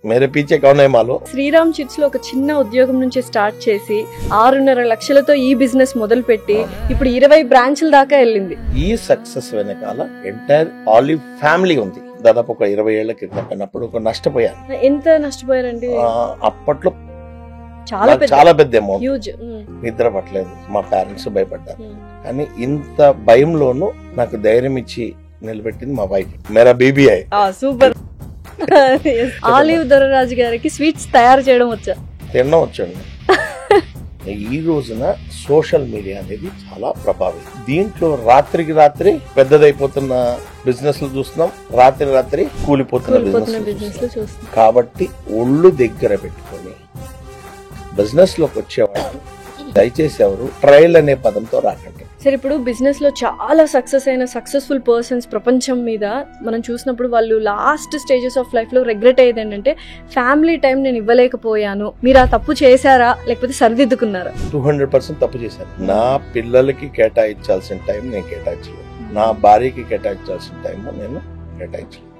మేరే పీచే కౌన్ హై మాలో. శ్రీరామ్ చిట్స్ లో ఒక చిన్న ఉద్యోగం నుంచి స్టార్ట్ చేసి 6.5 లక్షలతో ఈ బిజినెస్ మొదలు పెట్టి ఇప్పుడు 20 బ్రాంచ్ల దాకా వెళ్ళింది. ఈ సక్సెస్ వెనకాల ఎంటైర్ ఆలివ్ ఫ్యామిలీ ఉంది. దాదాపు ఒక 20 ఏళ్ల క్రితం ఒక నష్టపోయాను. ఎంత నష్టపోయారండి? అప్పట్లో చాలా పెద్ద అమౌంట్. నిద్ర పట్టలేదు, మా పేరెంట్స్ భయపడ్డారు. కానీ ఇంత భయంలోనూ నాకు ధైర్యం ఇచ్చి నిలబెట్టింది మా వైఫ్, మేరా బీబీఐ. సూపర్. ఆలివ్ దొరరాజు గారికి స్వీట్స్ తయారు చేయడం వచ్చా? తినడం వచ్చండి. ఈ రోజున సోషల్ మీడియా అనేది చాలా ప్రభావం. దీంట్లో రాత్రికి రాత్రి పెద్దదైపోతున్న బిజినెస్ లు చూస్తున్నాం, రాత్రి కూలిపోతున్న బిజినెస్ చూస్తున్నాం. కాబట్టి ఒళ్ళు దగ్గర పెట్టుకొని బిజినెస్ లోకి వచ్చేవాళ్ళు దయచేసి ఎవరు ట్రయల్ అనే పదంతో రాకండి. సరే, ఇప్పుడు బిజినెస్ లో చాలా సక్సెస్ అయిన సక్సెస్ఫుల్ పర్సన్స్ ప్రపంచం మీద మనం చూసినప్పుడు వాళ్ళు లాస్ట్ స్టేజెస్ ఆఫ్ లైఫ్ లో రిగ్రెట్ అయ్యేది ఏంటంటే ఫ్యామిలీ టైం నేను ఇవ్వలేకపోయాను. మీరు ఆ తప్పు చేశారా లేకపోతే సరిదిద్దుకున్నారా? 200% తప్పు చేశాను. నా పిల్లలకి కేటాయించాల్సిన టైం నేను కేటాయించలేదు, నా భార్యకి కేటాయించాల్సిన టైం నేను కేటాయించలేదు.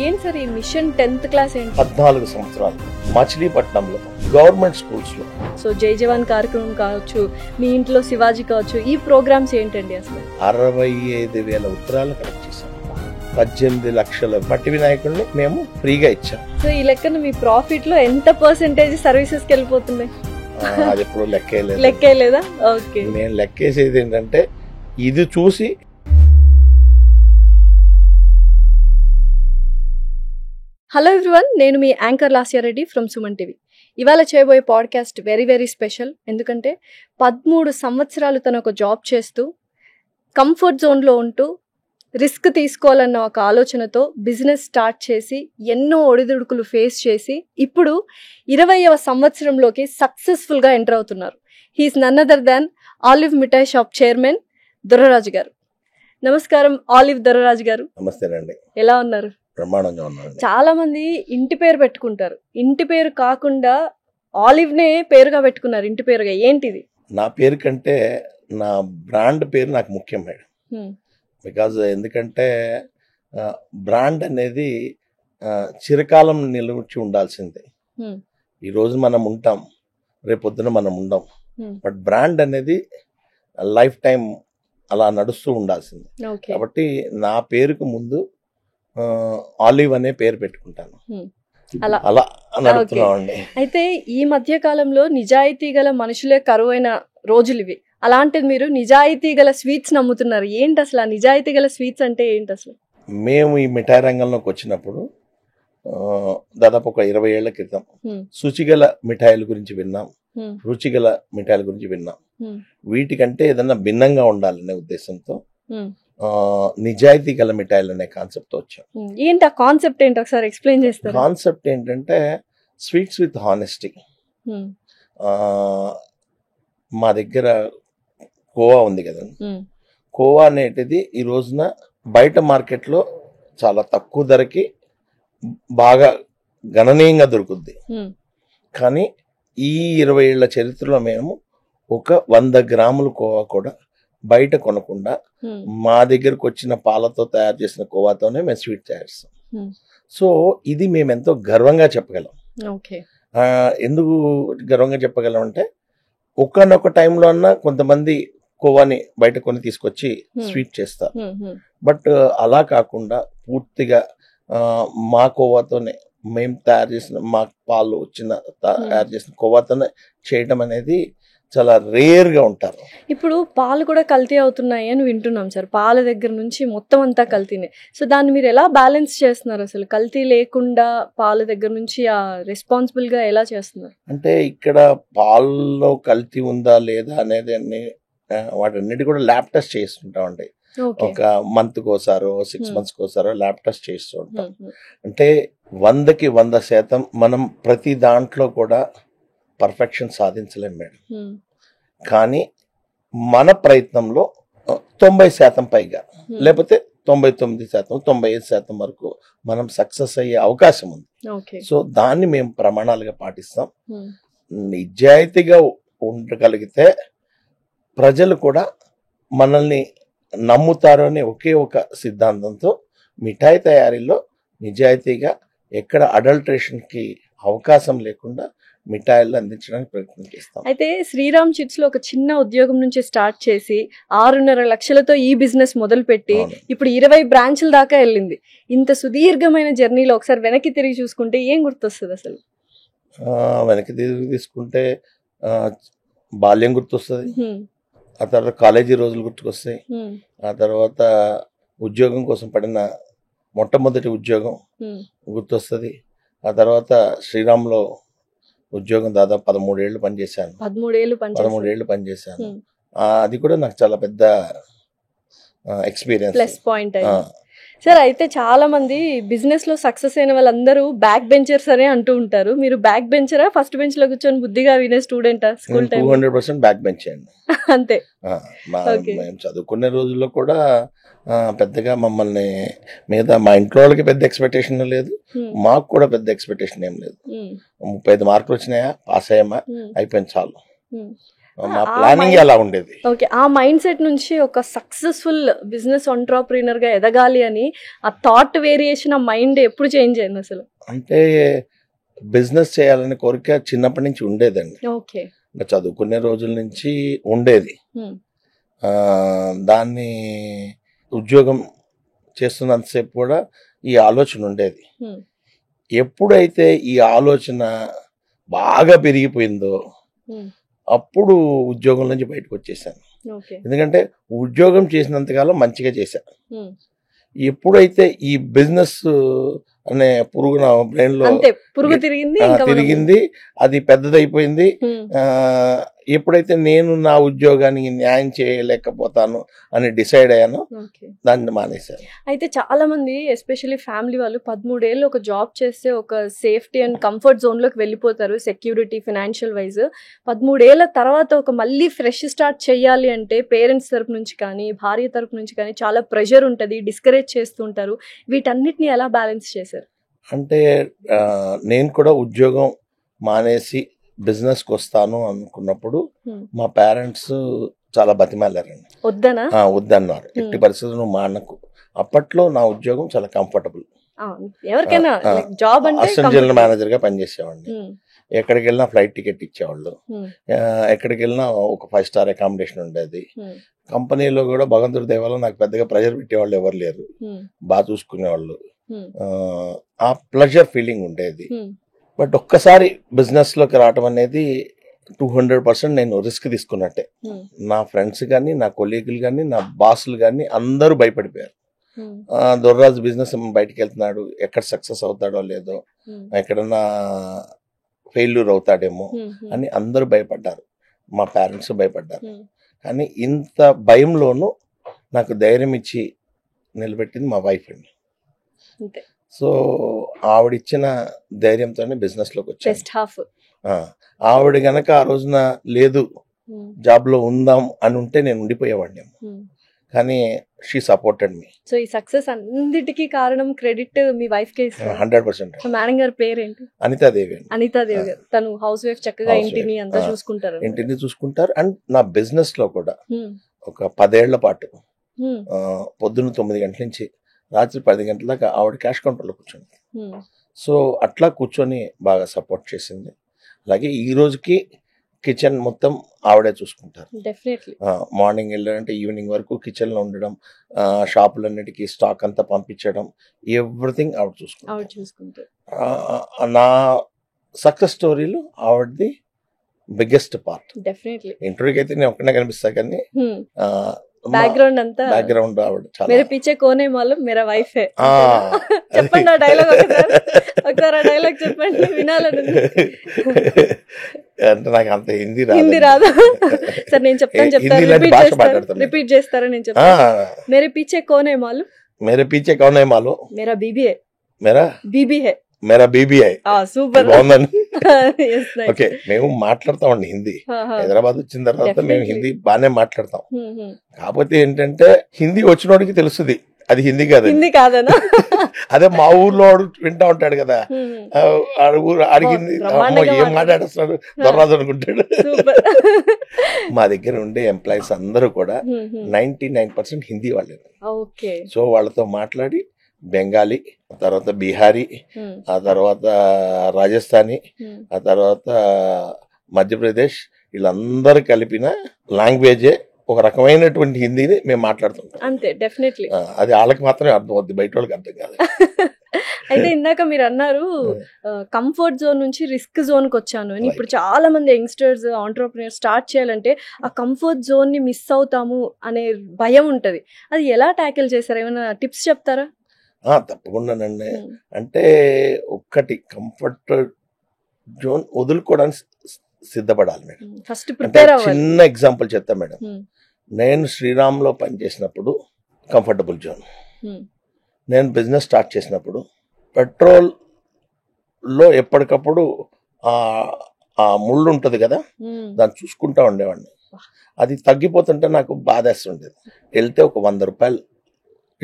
ఏం సార్ ఈ మిషన్ 10th క్లాస్ ఏంటి? 14 సంవత్సరాలు మచిలీపట్నంలో గవర్నమెంట్ స్కూల్స్ లో. సో జై జవాన్ కార్యక్రమం కావచ్చు, మీ ఇంట్లో శివాజీ కావచ్చు, ఈ ప్రోగ్రామ్స్ ఏంటండి అసలు? 65,000 ఉత్తరాలు కలెక్ట్ చేశాం. 18 లక్షల మట్టి వినాయకుడిని మేము ఫ్రీగా ఇచ్చాం. సో ఈ లెక్కన మీ ప్రాఫిట్ లో ఎంత పర్సెంటేజ్ సర్వీసెస్ కి వెళ్ళిపోతుంది? అది ఎప్పుడు లెక్కేయలేదా? ఓకే. నేను లెక్కేసేది ఏంటంటే ఇది చూసి. హలో ఎవ్రీవన్, నేను మీ anchor Lasya Reddy from Suman TV. ఇవాళ చేయబోయే పాడ్కాస్ట్ వెరీ వెరీ స్పెషల్. ఎందుకంటే 13 సంవత్సరాలు తను ఒక జాబ్ చేస్తూ కంఫర్ట్ జోన్లో ఉంటూ రిస్క్ తీసుకోవాలన్న ఒక ఆలోచనతో బిజినెస్ స్టార్ట్ చేసి ఎన్నో ఒడిదుడుకులు ఫేస్ చేసి ఇప్పుడు 20వ సంవత్సరంలోకి సక్సెస్ఫుల్గా ఎంటర్ అవుతున్నారు. He is none other than Olive mithai shop chairman Doraraju గారు. నమస్కారం ఆలివ్ దొరరాజు గారు. నమస్తేనండి. ఎలా ఉన్నారు? బ్రహ్మాండంగా ఉన్నారు. చాలా మంది ఇంటి పేరు పెట్టుకుంటారు, ఇంటి పేరు కాకుండా ఆలివ్ నే పేరుగా పెట్టుకున్నారు ఇంటి పేరుగా. ఏంటిది? నా పేరు కంటే నా బ్రాండ్ పేరు నాకు ముఖ్యం మేడం. బికాజ్ ఎందుకంటే బ్రాండ్ అనేది చిరకాలం నిలిచి ఉండాల్సిందే. ఈ రోజు మనం ఉంటాం, రేపొద్దున మనం ఉండం. బట్ బ్రాండ్ అనేది లైఫ్ టైం అలా నడుస్తూ ఉండాల్సిందే. కాబట్టి నా పేరుకు ముందు ఆలివ్ అనే పేరు పెట్టుకుంటాను. అలా నడుపుతున్నామండి. అయితే ఈ మధ్య కాలంలో నిజాయితీ గల మనుషులే కరువైన రోజులు ఇవి. అలాంటిది మీరు నిజాయితీ గల స్వీట్స్ నమ్ముతున్నారు. ఏంటి అసలు ఆ నిజాయితీ గల స్వీట్స్ అంటే ఏంటి అసలు? మేము ఈ మిఠాయి రంగంలోకి వచ్చినప్పుడు దాదాపు ఒక 20 ఏళ్ల క్రితం శుచిగల మిఠాయిల గురించి విన్నాం, రుచిగల మిఠాయిల గురించి విన్నాం. వీటికంటే ఏదన్నా భిన్నంగా ఉండాలనే ఉద్దేశంతో నిజాయితీ గల మిఠాయిలు అనే కాన్సెప్ట్ వచ్చాం. ఏంటి ఆ కాన్సెప్ట్ ఏంటి ఒకసారి ఎక్స్ప్లెయిన్ చేస్తారు? కాన్సెప్ట్ ఏంటంటే స్వీట్స్ విత్ హానెస్టీ. మా దగ్గర కోవా ఉంది కదా, కోవా అనేటిది ఈ రోజున బయట మార్కెట్లో చాలా తక్కువ ధరకి బాగా గణనీయంగా దొరుకుద్ది. కానీ ఈ 20 ఏళ్ల చరిత్రలో మేము ఒక 100 గ్రాముల కోవా కూడా బయట కొనకుండా మా దగ్గరకు వచ్చిన పాలతో తయారు చేసిన కోవాతోనే మేము స్వీట్ తయారు చేస్తాం. సో ఇది మేము ఎంతో గర్వంగా చెప్పగలం. ఎందుకు గర్వంగా చెప్పగలం అంటే ఒకనొక టైంలో అన్నా కొంతమంది కోవాని బయట కొని తీసుకొచ్చి స్వీట్ చేస్తారు. బట్ అలా కాకుండా పూర్తిగా మా కోవాతోనే మేము తయారు చేసిన, మా పాలు వచ్చిన తయారు చేసిన కోవాతోనే చేయడం అనేది చాలా రేర్ గా ఉంటారు. ఇప్పుడు పాలు కూడా కల్తీ అవుతున్నాయి అని వింటున్నాం సార్. పాల దగ్గర నుంచి మొత్తం అంతా కల్తీనే. సో దాన్ని మీరు ఎలా బ్యాలెన్స్ చేస్తున్నారు? అసలు కల్తీ లేకుండా పాల దగ్గర నుంచి ఆ రెస్పాన్సిబుల్ గా ఎలా చేస్తున్నారు? అంటే ఇక్కడ పాలలో కల్తీ ఉందా లేదా అనేది వాటన్నిటి కూడా ల్యాబ్ టెస్ట్ చేస్తుంటామండి. ఒక మంత్ కోసారో 6 months కోసారో ల్యాబ్ టెస్ట్ చేస్తూ ఉంటాం. అంటే 100కి 100% మనం ప్రతి దాంట్లో కూడా పర్ఫెక్షన్ సాధించలేం మేడం. కానీ మన ప్రయత్నంలో 90% పైగా, లేకపోతే 99%, 95% వరకు మనం సక్సెస్ అయ్యే అవకాశం ఉంది. సో దాన్ని మేము ప్రమాణాలుగా పాటిస్తాం. నిజాయితీగా ఉండగలిగితే ప్రజలు కూడా మనల్ని నమ్ముతారు అనే ఒకే ఒక సిద్ధాంతంతో మిఠాయి తయారీలో నిజాయితీగా ఎక్కడ అడల్ట్రేషన్ కి అవకాశం లేకుండా మిఠాయిలు అందించడానికి ప్రయత్నం చేస్తాం. అయితే శ్రీరామ్ చిట్స్ లో ఒక చిన్న ఉద్యోగం నుంచి స్టార్ట్ చేసి 6.5 లక్షలతో ఈ బిజినెస్ మొదలు పెట్టి ఇప్పుడు 20 బ్రాంచ్ల దాకా వెళ్ళింది. ఇంత సుదీర్ఘమైన జర్నీలో ఒకసారి వెనక్కి తిరిగి చూసుకుంటే ఏం గుర్తొస్తుంది అసలు? వెనక్కి తిరిగి తీసుకుంటే బాల్యం గుర్తొస్తుంది, ఆ తర్వాత కాలేజీ రోజులు గుర్తుకొస్తాయి, ఆ తర్వాత ఉద్యోగం కోసం పడిన మొట్టమొదటి ఉద్యోగం గుర్తొస్తుంది, ఆ తర్వాత శ్రీరామ్లో ఉద్యోగం దాదాపు 13 ఏళ్ళు పనిచేశాను. 13 ఏళ్ళు పనిచేశాను. అది కూడా నాకు చాలా పెద్ద ఎక్స్పీరియన్స్, ప్లస్ పాయింట్. సార్ అయితే చాలా మంది బిజినెస్ లో సక్సెస్ అయిన వాళ్ళందరూ బ్యాక్ బెంచర్స్ అనే అంటూ ఉంటారు. మీరు బ్యాక్ బెంచరా, ఫస్ట్ బెంచ్ లో కూర్చొని బుద్ధిగా వినే స్టూడెంటా? స్కూల్ టైం 200% బ్యాక్ బెంచ్ అండి. అంతే. మేము చదువుకునే రోజుల్లో కూడా పెద్దగా మమ్మల్ని మిగతా మా ఇంట్లో వాళ్ళకి పెద్ద ఎక్స్పెక్టేషన్ లేదు, మాకు కూడా పెద్ద ఎక్స్పెక్టేషన్ ఏం లేదు. 35 మార్కులు వచ్చినాయా, పాస్ అయ్యామా, అయిపోయింది చాలు. మా ప్లానింగ్ అలా ఉండేది. ఓకే, ఆ మైండ్ సెట్ నుంచి ఒక సక్సెస్ఫుల్ బిజినెస్ ఎంటర్‌ప్రెన్యూర్ గా ఎదగాలి అని ఆ థాట్ వేరియేషన్, ఆ మైండ్ ఎప్పుడు చేంజ్ అయింది అసలు? అంటే బిజినెస్ చేయాలనే కోరిక చిన్నప్పటి నుంచి ఉండేదండి. ఓకే, చదువుకునే రోజుల నుంచి ఉండేది. దాన్ని ఉద్యోగం చేస్తున్నంతసేపు కూడా ఈ ఆలోచన ఉండేది. ఎప్పుడైతే ఈ ఆలోచన బాగా పెరిగిపోయిందో అప్పుడు ఉద్యోగం నుంచి బయటకు వచ్చేసాను. ఎందుకంటే ఉద్యోగం చేసినంతకాలం మంచిగా చేశాను. ఎప్పుడైతే ఈ బిజినెస్ అనే పురుగు నా బ్రెయిన్ లో తిరిగింది, అది పెద్దదైపోయింది. ఎప్పుడైతే నేను నా ఉద్యోగానికి న్యాయం చేయలేకపోతాను అని డిసైడ్ అయ్యాను, దాన్ని మానేశాను. అయితే చాలా మంది ఎస్పెషల్లీ ఫ్యామిలీ వాళ్ళు 13 ఏళ్ళు ఒక జాబ్ చేస్తే ఒక సేఫ్టీ అండ్ కంఫర్ట్ జోన్ లోకి వెళ్ళిపోతారు, సెక్యూరిటీ ఫైనాన్షియల్ వైజ్. 13 ఏళ్ళ తర్వాత ఒక మళ్ళీ ఫ్రెష్ స్టార్ట్ చేయాలి అంటే పేరెంట్స్ తరపు నుంచి కానీ భార్య తరపు నుంచి కానీ చాలా ప్రెషర్ ఉంటుంది, డిస్కరేజ్ చేస్తుంటారు. వీటన్నిటిని ఎలా బ్యాలెన్స్ చేశారు? అంటే నేను కూడా ఉద్యోగం మానేసి బిజినెస్కి వస్తాను అనుకున్నప్పుడు మా పేరెంట్స్ చాలా బతిమాలారండి. వద్దన్నారు, ఎట్టి పరిస్థితుల్లో నువ్వు మానకు. అప్పట్లో నా ఉద్యోగం చాలా కంఫర్టబుల్. అసిస్టెంట్ జనరల్ మేనేజర్ గా పనిచేసేవాడిని. ఎక్కడికి వెళ్ళినా ఫ్లైట్ టికెట్ ఇచ్చేవాళ్ళు, ఎక్కడికి వెళ్ళినా ఒక 5 స్టార్ అకామిడేషన్ ఉండేది. కంపెనీలో కూడా భగవంతుడి దయ వల్ల నాకు పెద్దగా ప్రెషర్ పెట్టేవాళ్ళు ఎవరు లేరు, బాగా చూసుకునేవాళ్ళు. ఆ ప్లెజర్ ఫీలింగ్ ఉండేది. బట్ ఒక్కసారి బిజినెస్ లోకి రావటం అనేది 200% నేను రిస్క్ తీసుకున్నట్టే. నా ఫ్రెండ్స్ కానీ, నా కొలీగులు కానీ, నా బాసులు కానీ అందరూ భయపడిపోయారు. దొర్రాజు బిజినెస్ బయటికి వెళ్తున్నాడు, ఎక్కడ సక్సెస్ అవుతాడో లేదో, ఎక్కడన్నా ఫెయిల్యూర్ అవుతాడేమో అని అందరూ భయపడ్డారు, మా పేరెంట్స్ భయపడ్డారు. కానీ ఇంత భయంలోనూ నాకు ధైర్యం ఇచ్చి నిలబెట్టింది మా వైఫ్ అండి. సో ఆవిడిచ్చిన ధైర్యంతోనే బిజినెస్ లోకి వచ్చాను. ఆవిడ గనక ఆ రోజున లేదు జాబ్ లో ఉందాం అని ఉంటే నేను ఉండిపోయేవాడిని, కానీ షీ సపోర్టెడ్ మీ. సో ఈ సక్సెస్ అన్నిటికీ కారణం క్రెడిట్ మీ వైఫ్ కే ఇస్తాను. 100%. మేడం గారి పేరేంటి? అనితాదేవి. అనితాదేవి గారు. తను హౌస్ వైఫ్, చక్కగా ఇంటిని అంతా చూసుకుంటారు. ఇంటిని చూసుకుంటారు. అండ్ నా బిజినెస్ లో కూడా ఒక 10 ఏళ్ల పాటు పొద్దున్న 9 గంటల నుంచి రాత్రి 10 గంటల దాకా ఆవిడ క్యాష్ కౌంటర్లో కూర్చొని, సో అట్లా కూర్చొని బాగా సపోర్ట్ చేసింది. అలాగే ఈ రోజుకి కిచెన్ మొత్తం ఆవిడే చూసుకుంటారు. మార్నింగ్ వెళ్ళారంటే ఈవినింగ్ వరకు కిచెన్ లో ఉండడం, షాపులన్నిటికీ స్టాక్ అంతా పంపించడం, ఎవ్రీథింగ్ ఆవిడ చూసుకుంటారు. నా సక్సెస్ స్టోరీలో ఆవిడది బిగ్గెస్ట్ పార్ట్. ఇంటర్వ్యూకి అయితే నేను ఒక్కనే కనిపిస్తా, కానీ బ్యాక్గ్రౌండ్ అంతా బ్యాక్గ్రౌండ్ ఆవిడ చాలా. मेरे पीछे कौन है मालूम, मेरा वाइफ है. చెప్పండి ఆ డైలాగ్ ఒకసారి ఆ డైలాగ్ చెప్పండి, వినాలని. అంటే నాకు అంత హిందీ రాదు. సరే నేను చెప్తాను, రిపీట్ చేస్తారా? నేను చెప్తాను. मेरे पीछे कौन है मालूम, मेरे पीछे कौन है मालूम, मेरा बीबी है, मेरा बीबी है, मेरा बीबी है. సూపర్, బాగుందండి. ఓకే, మేము మాట్లాడతామండి హిందీ. హైదరాబాద్ వచ్చిన తర్వాత మేము హిందీ బాగానే మాట్లాడతాం. కాకపోతే ఏంటంటే హిందీ వచ్చినోడికి తెలుస్తుంది అది హిందీ కాదనా. అదే మా ఊర్లో వింటా ఉంటాడు కదా, అడిగింది ఏం మాట్లాడేస్తున్నాడు దొర్రాదు అనుకుంటాడు. మా దగ్గర ఉండే ఎంప్లాయీస్ అందరూ కూడా 99% హిందీ వాళ్ళే. సో వాళ్ళతో మాట్లాడి బెంగాలీ, ఆ తర్వాత బీహారీ, ఆ తర్వాత రాజస్థానీ, ఆ తర్వాత మధ్యప్రదేశ్, వీళ్ళందరూ కలిపిన లాంగ్వేజే ఒక రకమైనటువంటి హిందీని మేము మాట్లాడుతుంటాం. అంతే, డెఫినెట్లీ. అది వాళ్ళకి మాత్రమే అర్థం అవుద్ది, బయట వాళ్ళకి అర్థం కాదు. అయితే ఇందాక మీరు అన్నారు కంఫర్ట్ జోన్ నుంచి రిస్క్ జోన్ కి వచ్చాను అని. ఇప్పుడు చాలా మంది యంగ్స్టర్స్ ఆంటర్‌ప్రెన్యూర్స్ స్టార్ట్ చేయాలంటే ఆ కంఫర్ట్ జోన్ ని మిస్ అవుతాము అనే భయం ఉంటది. అది ఎలా టాకిల్ చేశారు? ఏమైనా టిప్స్ చెప్తారా? తప్పకుండానండి. అంటే ఒక్కటి, కంఫర్ట్ జోన్ వదులుకోవడానికి సిద్ధపడాలి మేడం. ఫస్ట్ అంటే ప్రిపేర్ అవ్వాలి. చిన్న ఎగ్జాంపుల్ చెప్తా మేడం. నేను శ్రీరామ్లో పనిచేసినప్పుడు కంఫర్టబుల్ జోన్. నేను బిజినెస్ స్టార్ట్ చేసినప్పుడు పెట్రోల్లో ఎప్పటికప్పుడు ఆ ముళ్ళు ఉంటుంది కదా, దాన్ని చూసుకుంటా ఉండేవాడిని. అది తగ్గిపోతుంటే నాకు బాధేస్తుండేది. వెళ్తే ఒక 100 రూపాయలు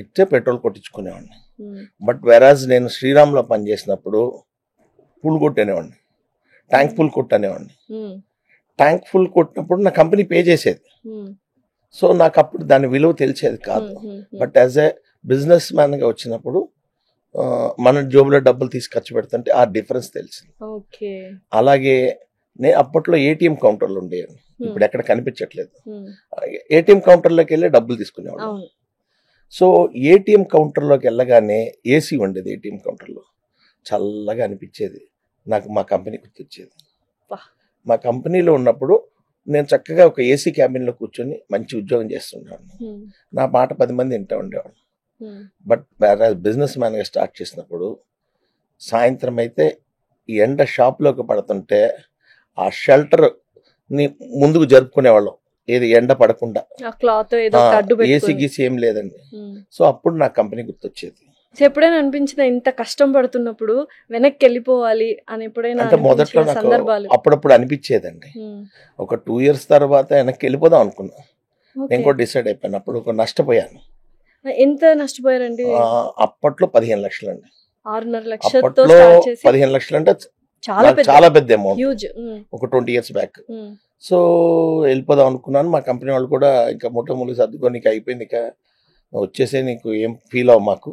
ఇచ్చే పెట్రోల్ కొట్టించుకునేవాడిని. బట్ వెరాజ్ నేను శ్రీరామ్లో పనిచేసినప్పుడు ఫుల్ కొట్టనేవాడిని, ట్యాంక్ ఫుల్ కొట్టనేవాడిని. ట్యాంక్ ఫుల్ కొట్టినప్పుడు నా కంపెనీ పే చేసేది. సో నాకు అప్పుడు దాని విలువ తెలిసేది కాదు. బట్ యాజ్ ఏ బిజినెస్ మ్యాన్గా వచ్చినప్పుడు మన జోబులో డబ్బులు తీసి ఖర్చు పెడుతుంటే ఆ డిఫరెన్స్ తెలిసింది. అలాగే నేను అప్పట్లో ఏటీఎం కౌంటర్లు ఉండేవి, ఇప్పుడు ఎక్కడ కనిపించట్లేదు. ఏటీఎం కౌంటర్లోకి వెళ్ళి డబ్బులు తీసుకునేవాడు. సో ఏటీఎం కౌంటర్లోకి వెళ్ళగానే ఏసీ ఉండేది. ఏటీఎం కౌంటర్లో చల్లగా అనిపించేది. నాకు మా కంపెనీ గుర్తొచ్చేది. మా కంపెనీలో ఉన్నప్పుడు నేను చక్కగా ఒక ఏసీ క్యాబిన్లో కూర్చొని మంచి ఉద్యోగం చేస్తుండేవాడిని. నా మాట 10 మంది వింటూ ఉండేవాడు. బట్ బిజినెస్ మ్యాన్గా స్టార్ట్ చేసినప్పుడు సాయంత్రం అయితే ఈ ఎండ షాప్లోకి పడుతుంటే ఆ షెల్టర్ని ముందుకు జరుపుకునేవాళ్ళం, ఏది ఎండ పడకుండా. ఏసీ గీసీ ఏం లేదండి. సో అప్పుడు నా కంపెనీ గుర్తొచ్చేది. ఎప్పుడైనా అనిపించిందా ఇంత కష్టం పడుతున్నప్పుడు వెనక్కి వెళ్ళిపోవాలి అని? ఎప్పుడైనా అంటే మొదట్లో నాకు అప్పుడప్పుడు అనిపించేదండి. ఒక 2 years తర్వాత వెనక్కి వెళ్ళిపోదాం అనుకున్నా. నేను కూడా డిసైడ్ అయిపోయాను. అప్పుడు ఒక నష్టపోయాను. ఎంత నష్టపోయారండి? అప్పట్లో 15 లక్షలు అండి. 6.5 లక్షలతో అప్పట్లో 15 లక్షలు అంటే చాలా పెద్ద అమౌంట్, ఒక 20 years బ్యాక్. సో వెళ్ళిపోదాం అనుకున్నాను. మా కంపెనీ వాళ్ళు కూడా ఇంకా మూటములు సర్దుకొని నీకు అయిపోయింది, ఇక వచ్చేసే, నీకు ఏం ఫీల్ అవ్వ, మాకు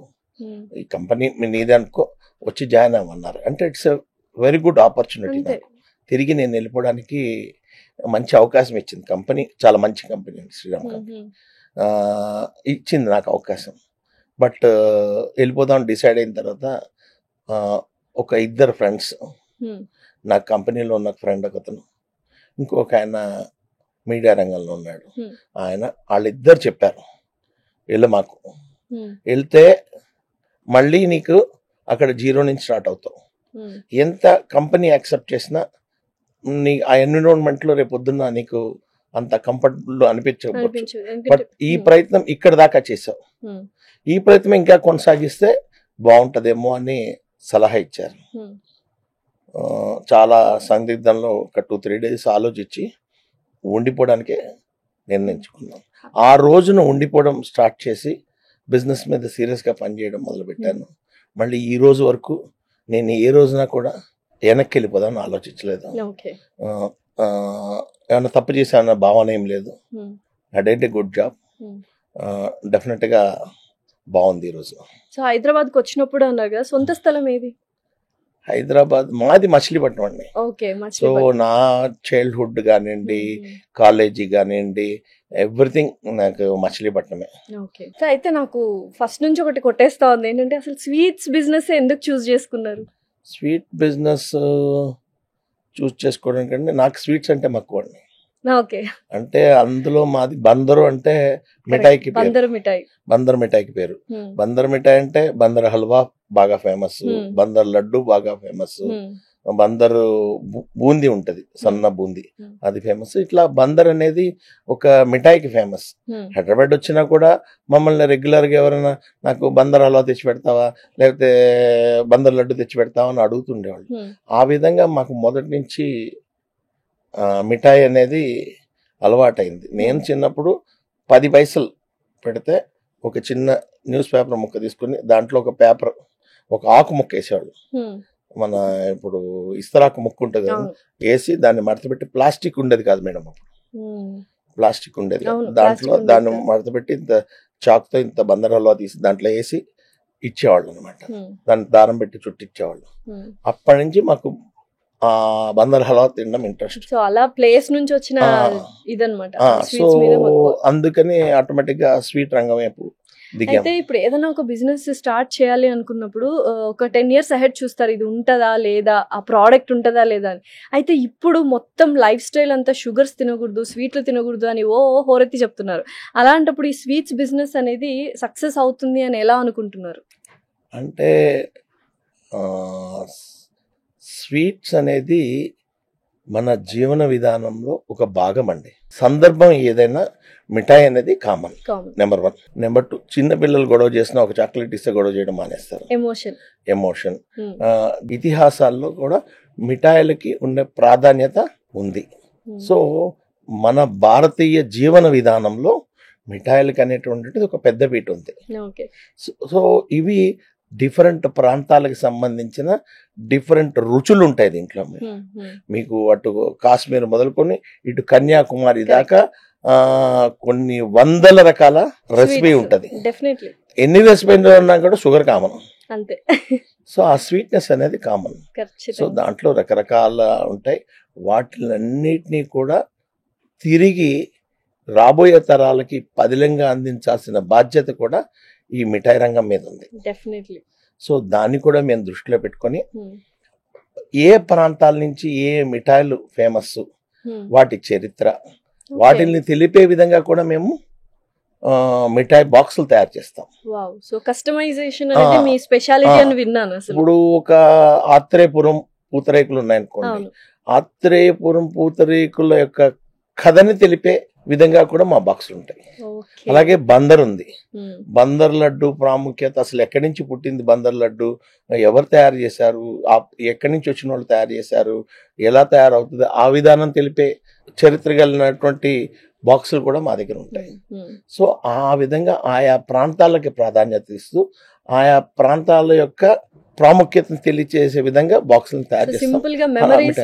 ఈ కంపెనీ నీదే అనుకో, వచ్చి జాయిన్ అవ్వమన్నారు. అంటే it's a very good opportunity. నాకు తిరిగి నేను వెళ్ళిపోవడానికి మంచి అవకాశం ఇచ్చింది కంపెనీ. చాలా మంచి కంపెనీ అండి శ్రీరామ్ కంపెనీ, ఇచ్చింది నాకు అవకాశం. బట్ వెళ్ళిపోదాం డిసైడ్ అయిన తర్వాత ఒక 2 ఫ్రెండ్స్, నా కంపెనీలో ఉన్న ఫ్రెండ్ ఒకతను, ఇంకొక ఆయన మీడియా రంగంలో ఉన్నాడు, వాళ్ళిద్దరు చెప్పారు, వెళ్ళు, మాకు వెళ్తే మళ్ళీ నీకు అక్కడ 0 నుంచి స్టార్ట్ అవుతావు. ఎంత కంపెనీ యాక్సెప్ట్ చేసినా నీ ఆ ఎన్విరాన్మెంట్లో రేపు పొద్దున్న నీకు అంత కంఫర్టబుల్ అనిపించకపోవచ్చు. బట్ ఈ ప్రయత్నం ఇక్కడ దాకా చేసావు, ఈ ప్రయత్నం ఇంకా కొనసాగిస్తే బాగుంటుందేమో అని సలహా ఇచ్చారు. చాలా సందిగ్ధంలో ఒక 2-3 days ఆలోచించి ఉండిపోవడానికే నిర్ణయించుకున్నాను. ఆ రోజున ఉండిపోవడం స్టార్ట్ చేసి బిజినెస్ మీద సీరియస్గా పనిచేయడం మొదలుపెట్టాను. మళ్ళీ ఈ రోజు వరకు నేను ఏ రోజున కూడా వెనక్కి వెళ్ళిపోదామని ఆలోచించలేదు. ఏమైనా తప్పు చేశానన్న భావన ఏం లేదు. I did a good job. డెఫినెట్గా బాగుంది ఈరోజు. సో హైదరాబాద్కి వచ్చినప్పుడు అన్నారు కదా, సొంత స్థలం ఏది? హైదరాబాద్ మాది మచిలీపట్నం అండి. సో నా చైల్డ్హుడ్ కానివ్వండి, కాలేజీ కానివ్వండి, ఎవ్రీథింగ్ నాకు మచిలీపట్నమే. అయితే నాకు ఫస్ట్ నుంచి ఒకటి కొట్టేస్తా ఉంది, ఏంటంటే అసలు స్వీట్స్ బిజినెస్ ఎందుకు చూస్ చేసుకున్నారు? స్వీట్ బిజినెస్ చూస్ చేసుకోవడం కంటే నాకు స్వీట్స్ అంటే మక్కువ అండి. అంటే అందులో మాది బందరు, అంటే మిఠాయికి బందర్ మిఠాయికి పేరు. బందర్ మిఠాయి అంటే బందర్ హల్వా బాగా ఫేమస్, బందర్ లడ్డు బాగా ఫేమస్, బందర్ బూందీ ఉంటది, సన్న బూందీ, అది ఫేమస్. ఇట్లా బందర్ అనేది ఒక మిఠాయికి ఫేమస్. హైదరాబాద్ వచ్చినా కూడా మమ్మల్ని రెగ్యులర్ గా ఎవరైనా నాకు బందర్ హల్వా తెచ్చి పెడతావా, లేకపోతే బందర్ లడ్డు తెచ్చి పెడతావా అని అడుగుతుండేవాళ్ళు. ఆ విధంగా మాకు మొదటి నుంచి మిఠాయి అనేది అలవాటైంది. నేను చిన్నప్పుడు 10 పైసలు పెడితే ఒక చిన్న న్యూస్ పేపర్ ముక్క తీసుకుని దాంట్లో ఒక పేపర్, ఒక ఆకు ముక్క వేసేవాళ్ళు. మన ఇప్పుడు ఇస్తరాకు ముక్క ఉంటుంది కదా, వేసి దాన్ని మడతపెట్టి, ప్లాస్టిక్ ఉండేది కాదు మేడం అప్పుడు, ప్లాస్టిక్ ఉండేది, దాంట్లో దాన్ని మడతపెట్టి ఇంత చాక్తో ఇంత బందర్ హల్వా తీసి దాంట్లో వేసి ఇచ్చేవాళ్ళు అనమాట. దాన్ని దారం పెట్టి చుట్టిచ్చేవాళ్ళు. అప్పటి నుంచి మాకు బందర్ హల్వా తినడం ఇంట్రెస్ట్. సో అలా ప్లేస్ నుంచి వచ్చిన ఇదన్నమాట. సో అందుకని ఆటోమేటిక్ గా స్వీట్ రంగం వైపు దిగాం. అయితే ఇప్పుడు ఏదైనా ఒక బిజినెస్ స్టార్ట్ చేయాలి అనుకున్నప్పుడు ఒక 10 years అహెడ్ చూస్తారు, ఇది ఉంటుందా లేదా, ఆ ప్రోడక్ట్ ఉంటుందా లేదా అని. అయితే ఇప్పుడు మొత్తం లైఫ్ స్టైల్ అంతా షుగర్స్ తినకూడదు, స్వీట్లు తినకూడదు అని హోరెత్తి చెప్తున్నారు. అలాంటప్పుడు ఈ స్వీట్స్ బిజినెస్ అనేది సక్సెస్ అవుతుంది అని ఎలా అనుకుంటున్నారు? అంటే స్వీట్స్ అనేది మన జీవన విధానంలో ఒక భాగం అండి. సందర్భం ఏదైనా మిఠాయి అనేది కామన్, నెంబర్ 1. నెంబర్ 2, చిన్న పిల్లలు గొడవ చేసినా ఒక చాక్లెట్ ఇస్తే గొడవ చేయడం మానేస్తారు. ఎమోషన్. ఇతిహాసాల్లో కూడా మిఠాయిలకి ఉన్న ప్రాధాన్యత ఉంది. సో మన భారతీయ జీవన విధానంలో మిఠాయిలకి అనేటువంటిది ఒక పెద్ద పీట ఉంది. సో ఇవి డిఫరెంట్ ప్రాంతాలకు సంబంధించిన డిఫరెంట్ రుచులు ఉంటాయి దీంట్లో. మీకు అటు కాశ్మీర్ మొదలుకొని ఇటు కన్యాకుమారి దాకా కొన్ని వందల రకాల రెసిపీ ఉంటది. ఎన్ని రెసిపీలు ఉన్నా కూడా షుగర్ కామన్ అంతే. సో ఆ స్వీట్నెస్ అనేది కామన్. సో దాంట్లో రకరకాల ఉంటాయి. వాటిలన్నిటినీ కూడా తిరిగి రాబోయే తరాలకి పదిలంగా అందించాల్సిన బాధ్యత కూడా ఈ మిఠాయి రంగం మీద ఉంది. సో దాన్ని కూడా మేము దృష్టిలో పెట్టుకొని ఏ ప్రాంతాల నుంచి ఏ మిఠాయిలు ఫేమస్, వాటి చరిత్ర, వాటిని తెలిపే విధంగా కూడా మేము మిఠాయి బాక్సులు తయారు చేస్తాం. ఇప్పుడు ఒక ఆత్రేయపురం పూతరేకులు ఉన్నాయనుకోండి, ఆత్రేయపురం పూతరేకుల యొక్క కథని తెలిపే విధంగా కూడా మా బాక్సులు ఉంటాయి. అలాగే బందర్ ఉంది. బందర్ లడ్డు ప్రాముఖ్యత, అసలు ఎక్కడి నుంచి పుట్టింది బందర్ లడ్డు, ఎవరు తయారు చేశారు, ఎక్కడి నుంచి వచ్చిన వాళ్ళు తయారు చేశారు, ఎలా తయారవుతుంది, ఆ విధానం తెలిపే చరిత్ర కలిగినటువంటి బాక్సులు కూడా మా దగ్గర ఉంటాయి. సో ఆ విధంగా ఆయా ప్రాంతాలకి ప్రాధాన్యత ఇస్తూ ఆయా ప్రాంతాల యొక్క ప్రాముఖ్యతను తెలియచేసే విధంగా బాక్సులను తయారు చేస్తాం. సింపుల్ గా మెమరీస్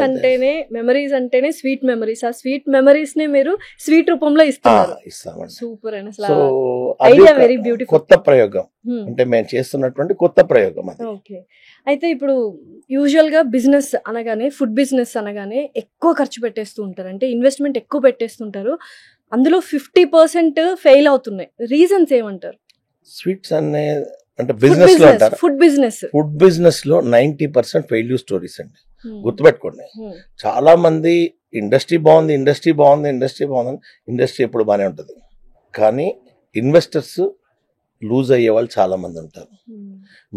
అంటేనే స్వీట్ మెమరీస్. ఆ స్వీట్ మెమరీస్ నే మీరు స్వీట్ రూపంలో ఇస్తామండి. సూపర్ అండి. సో అది వెరీ బ్యూటిఫుల్ కొత్త ప్రయోగం, అంటే మేము చేస్తున్నటువంటి కొత్త ప్రయోగం అది. ఓకే. అయితే ఇప్పుడు యూజువల్ గా బిజినెస్ అనగానే, ఫుడ్ బిజినెస్ అనగానే ఎక్కువ ఖర్చు పెట్టేస్తూ ఉంటారు, అంటే ఇన్వెస్ట్మెంట్ ఎక్కువ పెట్టేస్తుంటారు. అందులో 50% ఫెయిల్ అవుతున్నాయి. రీజన్స్ ఏమంటారు? స్వీట్స్ అనే అంటే బిజినెస్ లో అంటారు. ఫుడ్ బిజినెస్ లో 90% ఫెయిల్యూర్ స్టోరీస్ అండి. గుర్తుపెట్టుకోండి. చాలా మంది ఇండస్ట్రీ బాగుంది ఇండస్ట్రీ ఎప్పుడు బాగానే ఉంటుంది, కానీ ఇన్వెస్టర్స్ లూజ్ అయ్యే వాళ్ళు చాలా మంది ఉంటారు.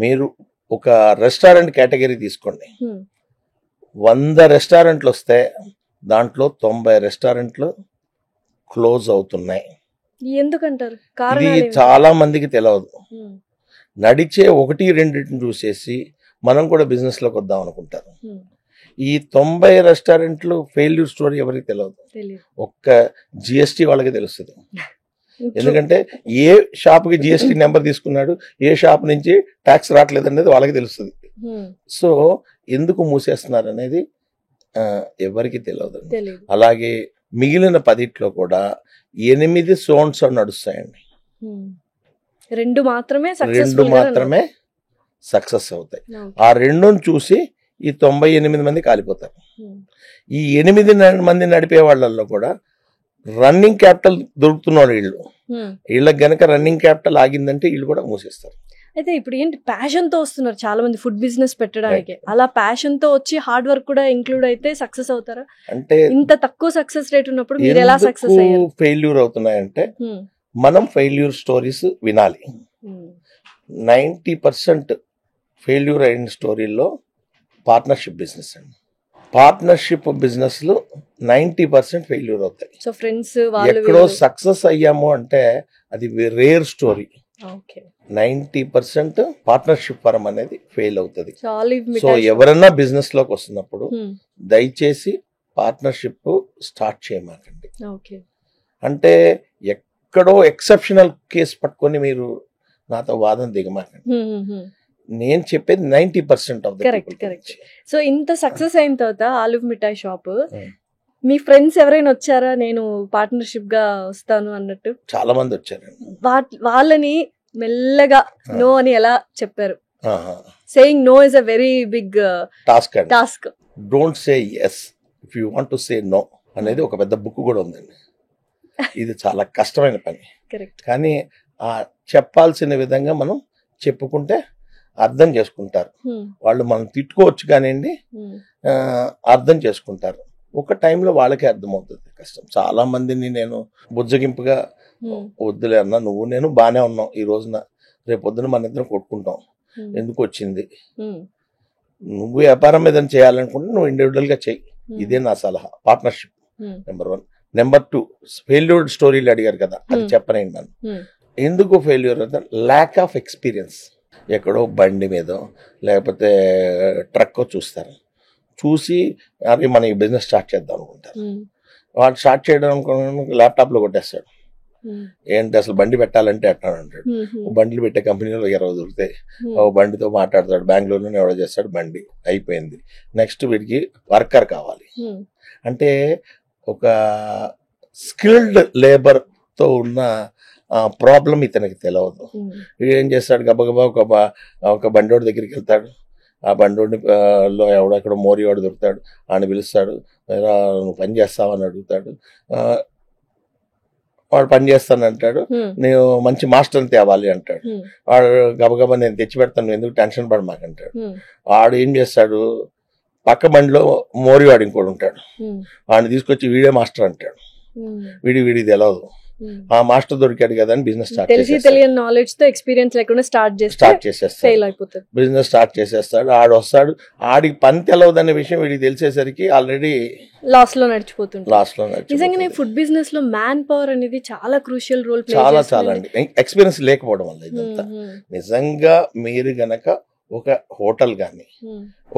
మీరు ఒక రెస్టారెంట్ కేటగిరీ తీసుకోండి, 100 రెస్టారెంట్లు వస్తే దాంట్లో 90 రెస్టారెంట్లు క్లోజ్ అవుతున్నాయి. ఎందుకంటారు? ఇది చాలా మందికి తెలియదు. నడిచే 1-2 చూసేసి మనం కూడా బిజినెస్ లోకి వద్దాం అనుకుంటారు. ఈ 90 రెస్టారెంట్లు ఫెయిల్యూర్ స్టోరీ ఎవరికి తెలియదు. ఒక్క జిఎస్టీ వాళ్ళకి తెలుస్తుంది. ఎందుకంటే ఏ షాప్ కి జిఎస్టీ నెంబర్ తీసుకున్నాడు, ఏ షాప్ నుంచి ట్యాక్స్ రావట్లేదు అనేది వాళ్ళకి తెలుస్తుంది. సో ఎందుకు మూసేస్తున్నారు అనేది ఎవరికి తెలియదు. అలాగే మిగిలిన 10 కూడా 8 సోన్స్ నడుస్తాయండి. 2 మాత్రమే సక్సెస్ అవుతాయి. ఆ 2ని చూసి ఈ 98 మంది కాలిపోతారు. ఈ 8 మంది నడిపే వాళ్ళల్లో కూడా రన్నింగ్ క్యాపిటల్ దొరుకుతున్నారు. వీళ్ళకి గనక రన్నింగ్ క్యాపిటల్ ఆగిందంటే వీళ్ళు కూడా మూసేస్తారు. అయితే ఇప్పుడు ఏంటి, ప్యాషన్ తో వస్తున్నారు చాలా మంది ఫుడ్ బిజినెస్ పెట్టడానికి. అలా ప్యాషన్ తో వచ్చి హార్డ్ వర్క్ కూడా ఇంక్లూడ్ అయితే సక్సెస్ అవుతారా? అంటే ఇంత తక్కువ సక్సెస్ రేట్ ఉన్నప్పుడు మీరు ఎలా సక్సెస్ అయ్యారు? ఫెయిల్యూర్ అవుతున్నాయంటే మనం ఫెయిల్యూర్ స్టోరీస్ వినాలి. 90% ఫెయిల్యూర్ అయిన స్టోరీల్లో పార్ట్నర్షిప్ బిజినెస్ అండి. పార్ట్నర్షిప్ బిజినెస్ లో 90% ఫెయిల్యూర్ అవుతాయి. సో ఫ్రెండ్స్ ఎక్కడో సక్సెస్ అయ్యాము అంటే అది రేర్ స్టోరీ. 90% పార్ట్నర్షిప్ పరం అనేది ఫెయిల్ అవుతుంది. సో ఎవరైనా బిజినెస్ లోకి వస్తున్నప్పుడు దయచేసి పార్ట్నర్షిప్ స్టార్ట్ చేయమాకండి. అంటే ఎక్కడో ఎక్సెప్షనల్ కేసు పట్టుకొని మీరు నాతో వాదన దిగమాకండి. నేను చెప్పేది 90% ఆఫ్ ద కరెక్ట్. సో ఇంత సక్సెస్ అయిన తర్వాత ఆలూ మిఠాయి షాప్, మీ ఫ్రెండ్స్ ఎవరైనా వచ్చారా నేను పార్ట్నర్షిప్ గా వస్తాను అన్నట్టు? చాలా మంది వచ్చారు. వాళ్ళని మెల్లగా నో అని ఎలా చెప్పారు? Saying no is a very big task. Don't say yes if you want to say no అనేది ఒక పెద్ద బుక్ కూడా ఉందండి. ఇది చాలా కష్టమైన పని. కరెక్ట్. కానీ ఆ చెప్పాల్సిన విధంగా మనం చెప్పుకుంటే అర్థం చేసుకుంటారు వాళ్ళు. మనం తిట్టుకోవచ్చు కానివ్వండి, అర్థం చేసుకుంటారు. ఒక టైంలో వాళ్ళకే అర్థమవుతుంది కష్టం. చాలా మందిని నేను బుజ్జగింపుగా వద్దులే అన్నా, నువ్వు నేను బాగానే ఉన్నాం ఈ రోజున, రేపు పొద్దున మన ఇద్దరం కొట్టుకుంటాం, ఎందుకు వచ్చింది, నువ్వు వ్యాపారం ఏదైనా చేయాలనుకుంటే నువ్వు ఇండివిజువల్ గా చెయ్యి, ఇదే నా సలహా. Partnership number 1. నెంబర్ 2, ఫెయిల్యూర్ స్టోరీలు అడిగారు కదా, అది చెప్పనండి నన్ను. ఎందుకు ఫెయిల్యూర్ అంటే ల్యాక్ ఆఫ్ ఎక్స్పీరియన్స్. ఎక్కడో బండి మీదో లేకపోతే ట్రక్ చూస్తారు, చూసి అవి మన ఈ బిజినెస్ స్టార్ట్ చేద్దాం అనుకుంటారు. వాడు స్టార్ట్ చేయడం అనుకున్న ల్యాప్టాప్ లో కొట్టేస్తాడు. ఏంటి అసలు బండి పెట్టాలంటే అట్టాడు అంటాడు. బండ్లు పెట్టే కంపెనీలో 20 దొరుకుతాయి. ఓ బండితో మాట్లాడతాడు, బెంగళూరులోనే ఎవడో చేస్తాడు, బండి అయిపోయింది. నెక్స్ట్ వీడికి వర్కర్ కావాలి. అంటే ఒక స్కిల్డ్ లేబర్ తో ఉన్న ప్రాబ్లం ఇతనికి తెలియదు. ఏం చేస్తాడు, గబగబా ఒక బండోడి దగ్గరికి వెళ్తాడు. ఆ బండోడిని లో ఎవడెక్కడ మోరివాడు దొరుకుతాడు, ఆయన పిలుస్తాడు, నువ్వు పని చేస్తావని అడుగుతాడు. వాడు పని చేస్తానంటాడు, నేను మంచి మాస్టర్ని తేవాలి అంటాడు. వాడు గబగబా నేను తెచ్చి పెడతాను, నువ్వు ఎందుకు టెన్షన్ పడమాకంటాడు. వాడు ఏం చేస్తాడు, పక్క బండిలో మోరివాడు ఇంకోటి ఉంటాడు, వాడిని తీసుకొచ్చి వీడే మాస్టర్ అంటాడు. వీడి తెలియదు, ఆ మాస్టర్ దొరికాడు కదా అని బిజినెస్ స్టార్ట్ తెలియని నాలెడ్జ్ తో ఎక్స్పీరియన్స్ లేకుండా స్టార్ట్ చేసేస్తాడు. బిజినెస్ స్టార్ట్ చేసేస్తాడు. ఆడు వస్తాడు, ఆడికి పని తెలవదనే విషయం వీడికి తెలిసేసరికి ఆల్రెడీ లాస్ లో నడిచిపోతుంది. నిజంగానే ఫుడ్ బిజినెస్ లో మ్యాన్ పవర్ అనేది చాలా క్రూషియల్ రోల్ ప్లే చేస్తుంది. చాలా అండి, ఎక్స్పీరియన్స్ లేకపోవడం వల్ల ఇదంతా. నిజంగా మీరు గనక ఒక హోటల్ కానీ,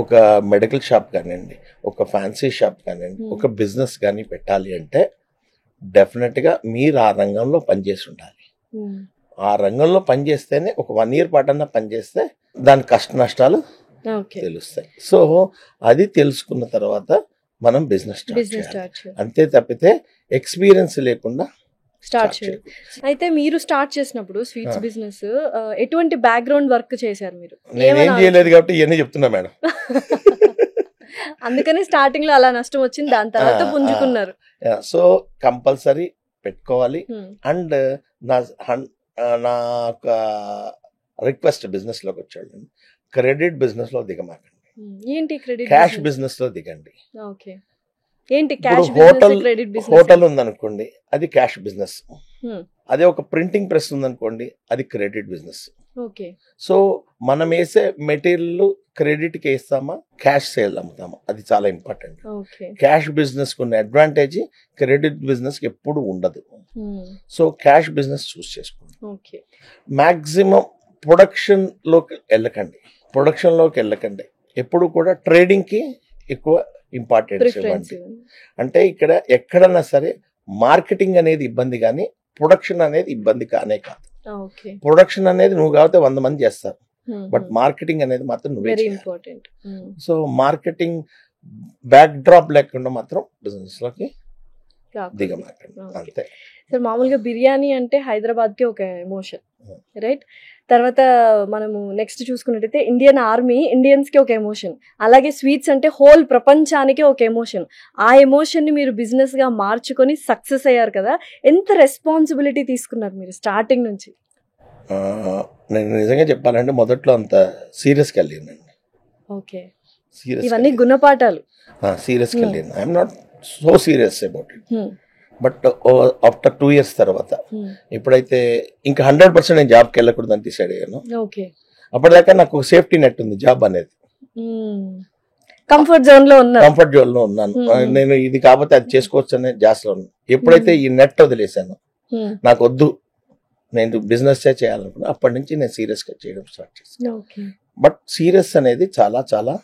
ఒక మెడికల్ షాప్ కానివ్వండి, ఒక ఫ్యాన్సీ షాప్ కానివ్వండి, ఒక బిజినెస్ కానీ పెట్టాలి అంటే డెఫినెట్ గా మీరు ఆ రంగంలో పనిచేసి ఉండాలి. ఆ రంగంలో పనిచేస్తేనే, ఒక 1 year పాటన్నా పనిచేస్తే దాని కష్ట నష్టాలు తెలుస్తాయి. సో అది తెలుసుకున్న తర్వాత మనం బిజినెస్ స్టార్ట్ చేయాలి. అంతే తప్పితే ఎక్స్పీరియన్స్ లేకుండా స్టార్ట్ చేయాలి. అయితే మీరు స్టార్ట్ చేసినప్పుడు స్వీట్స్ బిజినెస్ ఎటువంటి బ్యాక్గ్రౌండ్ వర్క్ చేశారు మీరు? నేనేం చేయలేదు కాబట్టి ఇవన్నీ చెప్తున్నా మేడం. అందుకని స్టార్టింగ్ లో అలా నష్టం వచ్చింది, దాని తర్వాత పుంజుకున్నారు. సో కంపల్సరీ పెట్టుకోవాలి. అండ్ నా ఒక రిక్వెస్ట్ బిజినెస్ లోకి వచ్చాడు, క్రెడిట్ బిజినెస్ లో దిగమాకండి. ఏంటి క్రెడిట్? క్యాష్ బిజినెస్ లో దిగండి. ఓకే. ఏంటి క్యాష్ బిజినెస్? హోటల్ ఉందనుకోండి, అది క్యాష్ బిజినెస్. అదే ఒక ప్రింటింగ్ ప్రెస్ ఉందనుకోండి, అది క్రెడిట్ బిజినెస్. ఓకే. సో మనం వేసే మెటీరియల్ క్రెడిట్ కి వేస్తామా, క్యాష్ సేల్ అమ్ముతామా, అది చాలా ఇంపార్టెంట్. క్యాష్ బిజినెస్ కు ఉన్న అడ్వాంటేజ్ క్రెడిట్ బిజినెస్ కి ఎప్పుడు ఉండదు. సో క్యాష్ బిజినెస్ చూస్ చేసుకోండి. మాక్సిమం ప్రొడక్షన్ లోకి వెళ్ళకండి. ఎప్పుడు కూడా ట్రేడింగ్ కి ఎక్కువ ఇంపార్టెన్స్ ఇవ్వండి. అంటే ఇక్కడ ఎక్కడన్నా సరే మార్కెటింగ్ అనేది ఇబ్బంది, కానీ ప్రొడక్షన్ అనేది ఇబ్బంది కానే కాదు. ప్రొడక్షన్ అనేది నువ్వు కాబట్టి 100 మంది చేస్తారు, బట్ మార్కెటింగ్ అనేది మాత్రం నువ్వే చేయాలి. సో మార్కెటింగ్ బ్యాక్ డ్రాప్ లేకుండా మాత్రం బిజినెస్ లోకి దిగమాకండి, అంతే. సార్, మామూలుగా బిర్యానీ అంటే హైదరాబాద్ కి ఒక ఎమోషన్, రైట్? తర్వాత మనము నెక్స్ట్ చూసుకున్నట్టయితే ఇండియన్ ఆర్మీ ఇండియన్స్ కి ఒక ఎమోషన్, అలాగే స్వీట్స్ అంటే హోల్ ప్రపంచానికి ఒక ఎమోషన్. ఆ ఎమోషన్ ని మీరు బిజినెస్ గా మార్చుకొని సక్సెస్ అయ్యారు కదా, ఎంత రెస్పాన్సిబిలిటీ తీసుకున్నారు మీరు స్టార్టింగ్ నుంచి? నేను నిజంగా చెప్పాలంటే మొదట్లో అంత సీరియస్గా వెళ్ళిందండి. ఓకే. ఇవన్నీ గుణపాఠాలు. సీరియస్గా వెళ్ళింది. I'm not so serious about it. But after 2 years తర్వాత ఇప్పుడైతే ఇంకా 100% నేను జాబ్కి వెళ్ళకూడదు అని డిసైడ్ అయ్యాను. అప్పటిదాకా నాకు సేఫ్టీ నెట్ ఉంది, జాబ్ అనేది. కంఫర్ట్ జోన్ లో ఉన్నాను. నేను ఇది కాకపోతే అది చేసుకోవచ్చు అనే జాస్లో ఉన్నాను. ఎప్పుడైతే ఈ నెట్ వదిలేసాను, నాకు వద్దు, నేను బిజినెస్ చేయాలనుకున్నా, అప్పటి నుంచి నేను సీరియస్ గా చేయడం స్టార్ట్ చేశాను. బట్ సీరియస్ అనేది చాలా చాలా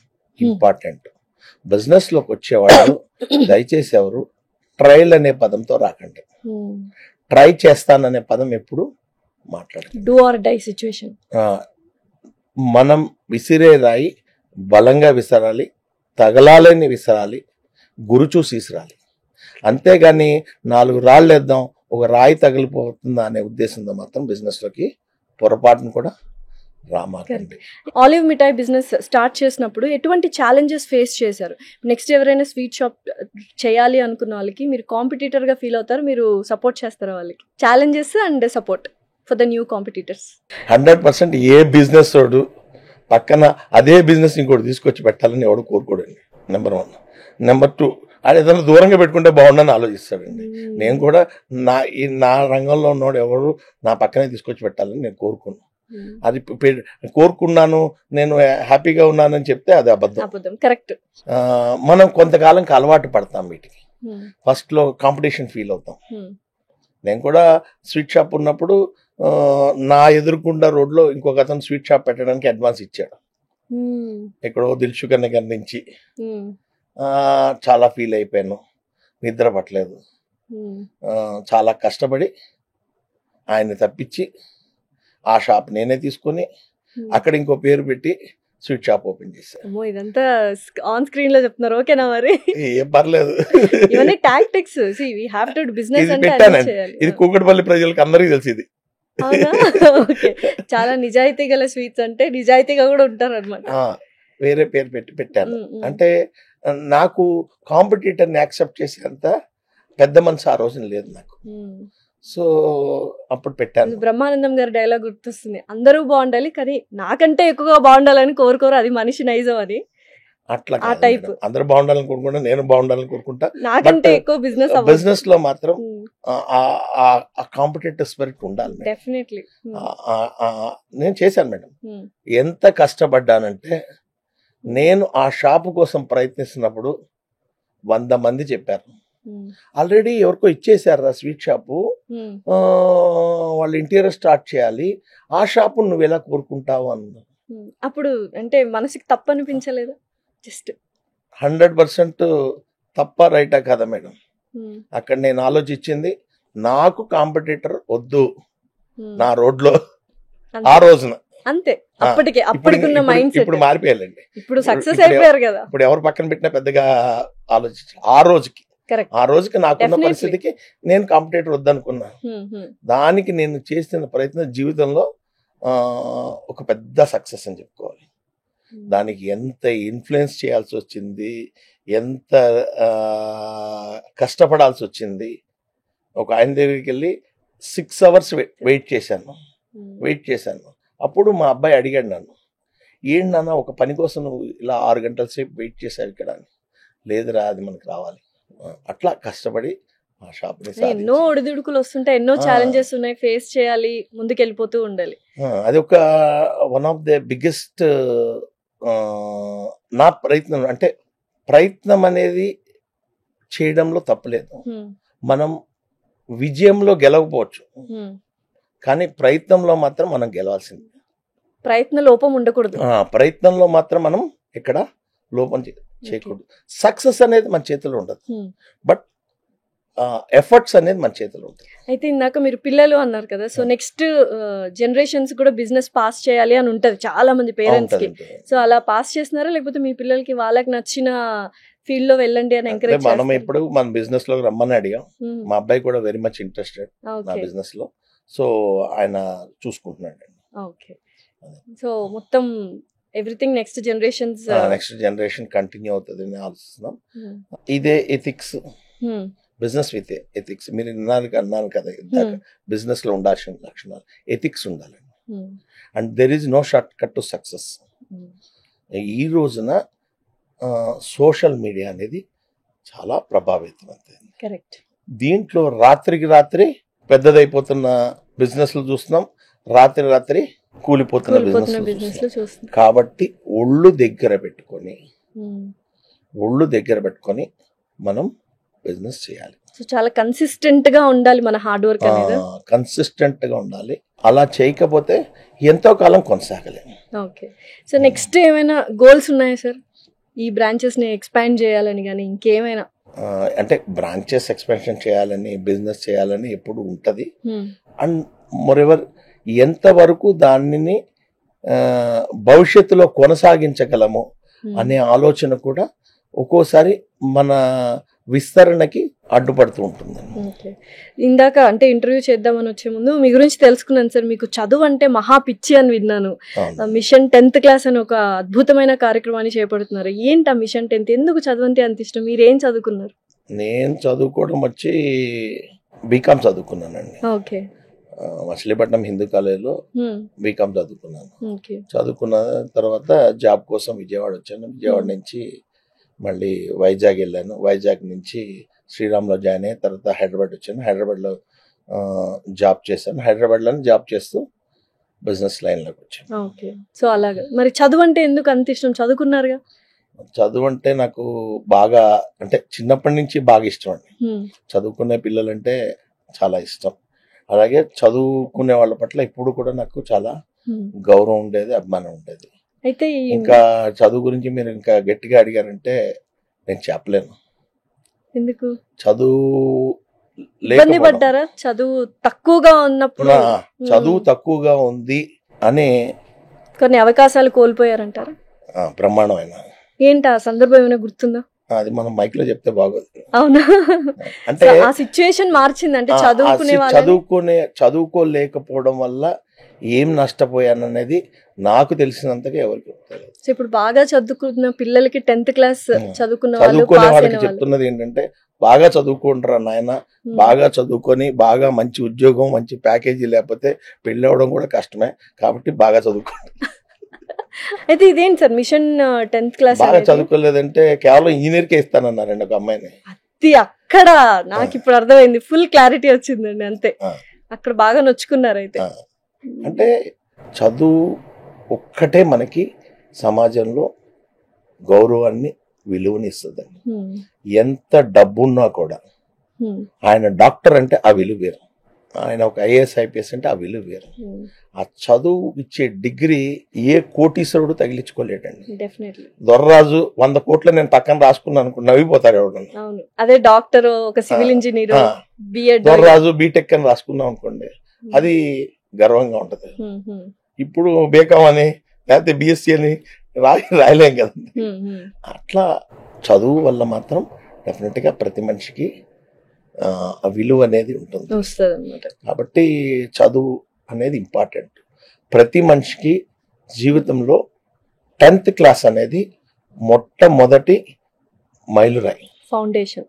ఇంపార్టెంట్. బిజినెస్ లోకి వచ్చేవాళ్ళు దయచేసి ఎవరు ట్రయల్ అనే పదంతో రాకండి. ట్రై చేస్తాననే పదం ఎప్పుడు మాట్లాడండి. Do or die situation. మనం విసిరే రాయి బలంగా విసరాలి, తగలాలని విసరాలి, గురి చూసి విసరాలి. అంతేగాని 4 రాళ్ళు వేద్దాం, ఒక రాయి తగిలిపోతుందా అనే ఉద్దేశంతో మాత్రం బిజినెస్ లోకి పొరపాటును కూడా రామాకండి. ఆలివ్ మిఠాయి బిజినెస్ స్టార్ట్ చేసినప్పుడు ఎటువంటి ఛాలెంజెస్ ఫేస్ చేశారు? నెక్స్ట్ ఎవరైనా స్వీట్ షాప్ చేయాలి అనుకున్న వాళ్ళకి మీరు కాంపిటీటర్ గా ఫీల్ అవుతారు, మీరు సపోర్ట్ చేస్తారా వాళ్ళకి? Challenges and support for the new competitors. 100% A business వాడు పక్కన అదే బిజినెస్ ఇంకోటి తీసుకొచ్చి పెట్టాలని ఎవడు కోరుకోడండి. నెంబర్ 1. నెంబర్ 2, అది ఏదైనా దూరంగా పెట్టుకుంటే బాగుండని ఆలోచిస్తాడండి. నేను కూడా నా రంగంలో ఉన్నవాడు ఎవరు నా పక్కనే తీసుకొచ్చి పెట్టాలని నేను కోరుకున్నాను. అది కోరుకున్నాను, నేను హ్యాపీగా ఉన్నానని చెప్తే అది అబద్ధం. కరెక్ట్. మనం కొంతకాలంకి అలవాటు పడతాం వీటికి. ఫస్ట్ లో కాంపిటీషన్ ఫీల్ అవుతాం. నేను కూడా స్వీట్ షాప్ ఉన్నప్పుడు నా ఎదురుకుండా రోడ్లో ఇంకొక అతను స్వీట్ షాప్ పెట్టడానికి అడ్వాన్స్ ఇచ్చాడు. ఎక్కడో దిల్సుఖ్ నగర్ నుంచి. చాలా ఫీల్ అయిపోయాను, నిద్ర పట్టలేదు. చాలా కష్టపడి ఆయన తప్పించి ఆ షాప్ నేనే తీసుకొని అక్కడ ఇంకో పేరు పెట్టి స్వీట్ షాప్ ఓపెన్ చేశాను. ఇదంతా ఆన్ స్క్రీన్ లో చెప్తున్నారు, ఓకేనా? మరి ఏం పర్లేదు, ఇవన్నీ టాక్టిక్స్. బిజినెస్ ఇది కూకట్పల్లి ప్రజలకు అందరికీ తెలుసు. ఇది చాలా నిజాయితీ గల స్వీట్స్ అంటే నిజాయితీగా కూడా ఉంటారు అనమాట. వేరే పేరు పెట్టి పెట్టాను. అంటే నాకు కాంపిటీటర్ని యాక్సెప్ట్ చేసేంత పెద్ద మనసు ఆ రోజున లేదు నాకు. సో అప్పుడు పెట్టాను. బ్రహ్మానందం గారి డైలాగ్ గుర్తొస్తుంది, అందరూ బాగుండాలి కానీ నాకంటే ఎక్కువగా బాగుండాలని కోరుకోరు, అది మనిషి నైజం. అది అట్లా ఆ టైప్. అందరూ బాగుండాలని కోరుకుంటా, నేను బాగుండాలని కోరుకుంటా. నాకంటే ఎక్కువ బిజినెస్ లో మాత్రం ఆ కాంపిటేటివ్ స్పిరిట్ ఉండాలి. డెఫినెట్లీ. నేను చేశాను మేడం. ఎంత కష్టపడ్డానంటే నేను ఆ షాపు కోసం ప్రయత్నిస్తున్నప్పుడు 100 మంది చెప్పారు, ఆల్రెడీ ఎవరికో ఇచ్చేసారు ఆ స్వీట్ షాపు, వాళ్ళు ఇంటీరియర్ స్టార్ట్ చేయాలి, ఆ షాపు నువ్వు ఎలా కోరుకుంటావు అన్నా. అప్పుడు అంటే మనసుకి తప్పు అనిపించలేదు? జస్ట్ 100% తప్ప రైటా కదా మేడం. అక్కడ నేను ఆలోచించింది, నాకు కాంపిటీటర్ వద్దు నా రోడ్లో ఆ రోజున. అంతే. అప్పటికున్న మైండ్ సెట్ ఇప్పుడు మారిపోయాలండి. ఇప్పుడు సక్సెస్ అయిపోయారు కదా. ఇప్పుడు ఎవరు పక్కన పెట్టినా పెద్దగా ఆలోచించాలి. ఆ రోజుకి నాకున్న పరిస్థితికి నేను కాంపిటేటర్ వద్దనుకున్నా. దానికి నేను చేసిన ప్రయత్నం జీవితంలో ఒక పెద్ద సక్సెస్ అని చెప్పుకోవాలి. దానికి ఎంత ఇన్ఫ్లుయెన్స్ చేయాల్సి వచ్చింది, ఎంత కష్టపడాల్సి వచ్చింది. ఒక ఆయన దగ్గరికి వెళ్ళి 6 hours వెయిట్ చేశాను. అప్పుడు మా అబ్బాయి అడిగాడు నన్ను, ఏంటి నాన్న ఒక పని కోసం నువ్వు ఇలా 6 గంటల సేపు వెయిట్ చేశావు ఇక్కడ అని. లేదురా, అది మనకు రావాలి. అట్లా కష్టపడి ఆ షాప్ ఎన్నో ఒడిదుడుకులు వస్తుంటాయి, ఎన్నో ఛాలెంజెస్ ఉన్నాయి, ఫేస్ చేయాలి, ముందుకు వెళ్ళిపోతూ ఉండాలి. అది ఒక వన్ ఆఫ్ ద బిగ్గెస్ట్ నా ప్రయత్నం. అంటే ప్రయత్నం అనేది చేయడంలో తప్పలేదు. మనం విజయంలో గెలవకపోవచ్చు, కానీ ప్రయత్నంలో మాత్రం మనం గెలవాల్సింది. ప్రయత్న లోపం ఉండకూడదు. ప్రయత్నంలో మాత్రం మనం ఇక్కడ లోపం చేయకూడదు. సక్సెస్ అనేది మన చేతిలో ఉండదు, బట్ ఎఫర్ట్స్ అనేది మన చేతిలో ఉంటుంది. అయితే ఇందాక మీరు పిల్లలు అన్నారు కదా, సో నెక్స్ట్ జనరేషన్స్ కూడా బిజినెస్ పాస్ చేయాలి అని ఉంటది చాలా మంది పేరెంట్స్ కి. సో అలా పాస్ చేస్తున్నారా, లేకపోతే మీ పిల్లలకి వాళ్ళకి నచ్చిన ఫీల్డ్ లో వెళ్ళండి అని ఎంకరేజ్? మనం ఇప్పుడు మన బిజినెస్ లో రమ్మని అడిగాం. మా అబ్బాయి కూడా వెరీ మచ్ ఇంట్రెస్టెడ్ నా బిజినెస్ లో. సో ఆయన చూసుకుంటున్నాడు. ఓకే. సో మొత్తం ఎవ్రీథింగ్ నెక్స్ట్ జనరేషన్ కంటిన్యూ అవుతుంది అని ఆలోచిస్తున్నాం. ఇదే ఎథిక్స్, బిజినెస్ విత్ ఎథిక్స్. మీరు అన్నాను కదా బిజినెస్ లో ఉండాల్సిన లక్షణాలు, ఎథిక్స్ ఉండాలండి. And there is no short cut to success. ఈ రోజున సోషల్ మీడియా అనేది చాలా ప్రభావితం అవుతుంది. కరెక్ట్. దీంట్లో రాత్రికి రాత్రి పెద్దదైపోతున్న బిజినెస్లు చూస్తున్నాం, రాత్రి కూలిపోతున్న బిజినెస్ చూస్తున్నాం. కాబట్టి ఒళ్ళు దగ్గర పెట్టుకొని మనం బిజినెస్ చేయాలి. సో చాలా కన్సిస్టెంట్ గా ఉండాలి మన హార్డ్ వర్క్ అనేది. కన్సిస్టెంట్ గా ఉండాలి. అలా చేయకపోతే ఎంతో కాలం కొనసాగలేము. ఓకే. సో నెక్స్ట్ ఏమైనా గోల్స్ ఉన్నాయా సార్, ఈ బ్రాంచెస్ ని ఎక్స్పాండ్ చేయాలని కానీ ఇంకేమైనా? అంటే బ్రాంచెస్ ఎక్స్పాన్షన్ చేయాలని, బిజినెస్ చేయాలని ఎప్పుడు ఉంటది. అండ్ మోరెవర్ ఎంతవరకు దానిని భవిష్యత్తులో కొనసాగించగలము అనే ఆలోచన కూడా ఒక్కోసారి మన విస్తరణకి అడ్డుపడుతూ ఉంటుంది. ఓకే. ఇందాక అంటే ఇంటర్వ్యూ చేద్దామని వచ్చే ముందు మీ గురించి తెలుసుకున్నాను సార్. మీకు చదువు అంటే మహా పిచ్చి అని విన్నాను. మిషన్ 10th క్లాస్ అని ఒక అద్భుతమైన కార్యక్రమాన్ని చేపడుతున్నారు. ఏంటి ఆ మిషన్ 10th? ఎందుకు చదువు అంటే అంత ఇష్టం? మీరు ఏం చదువుకున్నారు? నేను చదువుకోవడం వచ్చి బీకామ్ చదువుకున్నానండి. ఓకే. మచిలీపట్నం హిందూ కాలేజీలో బీకామ్ చదువుకున్నాను. ఓకే. చదువుకున్న తర్వాత జాబ్ కోసం విజయవాడ వచ్చాను. విజయవాడ నుంచి మళ్ళీ వైజాగ్ వెళ్ళాను. వైజాగ్ నుంచి శ్రీరామ్లో జాయిన్ అయ్యి తర్వాత హైదరాబాద్ వచ్చాను. హైదరాబాద్లో జాబ్ చేశాను. హైదరాబాద్లో జాబ్ చేస్తూ బిజినెస్ లైన్లోకి వచ్చాను. ఓకే. సో అలాగా మరి చదువు అంటే ఎందుకు అంత ఇష్టం? చదువుకున్నారుగా. చదువు అంటే నాకు బాగా అంటే చిన్నప్పటి నుంచి బాగా ఇష్టం అండి. చదువుకునే పిల్లలంటే చాలా ఇష్టం. అలాగే చదువుకునే వాళ్ళ పట్ల ఇప్పుడు కూడా నాకు చాలా గౌరవం ఉండేది, అభిమానం ఉండేది. అయితే ఇంకా చదువు గురించి మీరు ఇంకా గట్టిగా అడిగారంటే నేను చెప్పలేను. ఎందుకు? చదువు ఇబ్బంది పడ్డారా? చదువు తక్కువగా ఉన్నప్పుడు చదువు తక్కువగా ఉంది అని కొన్ని అవకాశాలు కోల్పోయారంటారా? బ్రహ్మాండమైన. ఏంటి ఆ సందర్భం ఏమైనా గుర్తుందా? అది మనం మైక్ లో చెప్తే బాగోదు. అవునా? అంటే ఆ సిచ్యువేషన్ మార్చింది. అంటే చదువుకోలేకపోవడం వల్ల ఏం నష్టపోయాననేది నాకు తెలిసినంతగా ఎవరికి తెలియదు. ఇప్పుడు బాగా చదువుకున్న పిల్లలకి 10th క్లాస్ చదువుకునే వాళ్ళకి చెప్తున్నది ఏంటంటే బాగా చదువుకుంటారా నాయన, బాగా చదువుకొని బాగా మంచి ఉద్యోగం మంచి ప్యాకేజీ లేకపోతే పెళ్లి అవడం కూడా కష్టమే, కాబట్టి బాగా చదువుకోండి. అయితే ఇదేంటి సార్ మిషన్ 10th క్లాస్? బాగా చదువుకోలేదంటే కేవలం ఇంజనీర్కే ఇస్తానన్నారండి ఒక అమ్మాయిని. అది అక్కడ నాకు ఇప్పుడు అర్థమైంది, ఫుల్ క్లారిటీ వచ్చిందండి. అంతే, అక్కడ బాగా నొచ్చుకున్నారు. అయితే అంటే చదువు ఒక్కటే మనకి సమాజంలో గౌరవాన్ని విలువని ఇస్తుందండి. ఎంత డబ్బున్నా కూడా ఆయన డాక్టర్ అంటే ఆ విలువ వేరు, ఆయన ఒక ఐఏఎస్ ఐపీఎస్ అంటే ఆ విలువ వేరు. ఆ చదువు ఇచ్చే డిగ్రీ ఏ కోటీశ్వరుడు తగిలించుకోలేడండి. దొర్రాజు 100 కోట్లు నేను పక్కన రాసుకున్నాను అనుకో నవ్విపోతాడు ఎవడన్నా. అదే డాక్టర్ ఒక సివిల్ ఇంజనీర్ దొర్రాజు బీటెక్ అని రాసుకున్నాం అనుకోండి, అది గర్వంగా ఉంటది. ఇప్పుడు బీకామ్ అని లేకపోతే బిఎస్సి అని రాయలేం కదండి. అట్లా చదువు వల్ల మాత్రం డెఫినెట్ గా ప్రతి మనిషికి విలువ అనేది ఉంటుంది. కాబట్టి చదువు అనేది ఇంపార్టెంట్. ప్రతి మనిషికి జీవితంలో 10th క్లాస్ అనేది మొట్టమొదటి మైలురాయి, ఫౌండేషన్,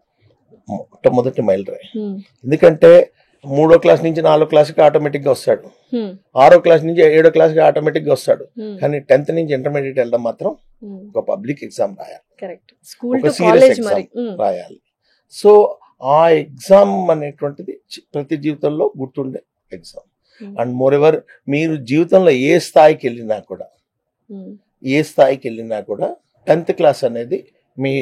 మొట్టమొదటి మైలురాయి. ఎందుకంటే 3వ క్లాస్ నుంచి 4వ క్లాస్కి ఆటోమేటిక్ గా వస్తాడు, 6వ క్లాస్ నుంచి 7వ క్లాస్కి ఆటోమేటిక్ గా వస్తాడు. కానీ 10th నుంచి ఇంటర్మీడియట్ వెళ్ళడం మాత్రం ఒక పబ్లిక్ ఎగ్జామ్ రాయాలి, ఒక సీరియస్ ఎగ్జామ్ రాయాలి. సో ఆ ఎగ్జామ్ అనేటువంటిది ప్రతి జీవితంలో గుర్తుండే ఎగ్జామ్. అండ్ మోర్ ఎవర్ మీరు జీవితంలో ఏ స్థాయికి వెళ్ళినా కూడా 10th క్లాస్ అనేది మీ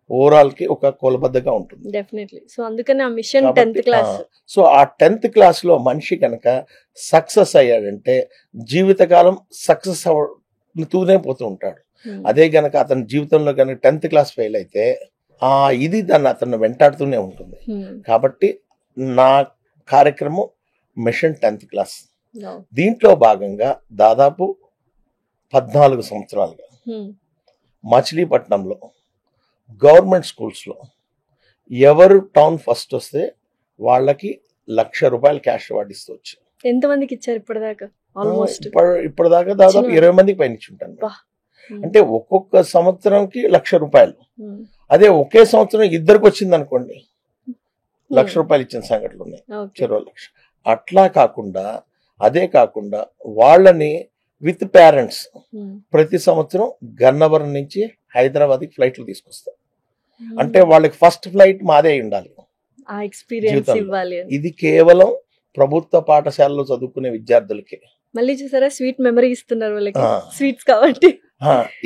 ఓవరాల్ కి ఒక కొలబద్దగా ఉంటుంది. డెఫినెట్లీ. సో అందుకని ఆ మిషన్ 10th క్లాస్. సో ఆ 10th క్లాస్ లో మనిషి కనుక సక్సెస్ అయ్యాడంటే జీవితకాలం సక్సెస్ అవుతూనే పోతూ ఉంటాడు. అదే గనక అతని జీవితంలో కనుక 10th క్లాస్ ఫెయిల్ అయితే ఇది దాన్ని అతను వెంటాడుతూనే ఉంటుంది. కాబట్టి నా కార్యక్రమం మిషన్ 10th క్లాస్. దీంట్లో భాగంగా దాదాపు 14 సంవత్సరాలుగా మచిలీపట్నంలో గవర్నమెంట్ స్కూల్స్లో ఎవరు టౌన్ ఫస్ట్ వస్తే వాళ్ళకి ₹1,00,000 క్యాష్ అవార్డు ఇస్తూ వచ్చారు. ఎంతమందికి ఇచ్చారు ఇప్పటిదాకా? ఆల్మోస్ట్ ఇప్పటిదాకా దాదాపు 20 మందికి పైన ఇచ్చి ఉంటాను. అంటే ఒక్కొక్క సంవత్సరంకి ₹1,00,000. అదే ఒకే సంవత్సరం ఇద్దరికి వచ్చింది అనుకోండి, ₹1,00,000 ఇచ్చిన సంఘటనలు ఉన్నాయి, చెరో 1,00,000. అట్లా కాకుండా వాళ్ళని విత్ పేరెంట్స్ ప్రతి సంవత్సరం గన్నవరం నుంచి హైదరాబాద్కి ఫ్లైట్లు తీసుకొస్తారు. అంటే వాళ్ళకి ఫస్ట్ ఫ్లైట్ మాదే ఉండాలి. ఇది కేవలం ప్రభుత్వ పాఠశాలలో చదువుకునే విద్యార్థులకే. మళ్ళీ చూసారా స్వీట్ మెమరీ ఇస్తున్నారు వాళ్ళకి, స్వీట్స్ కాబట్టి.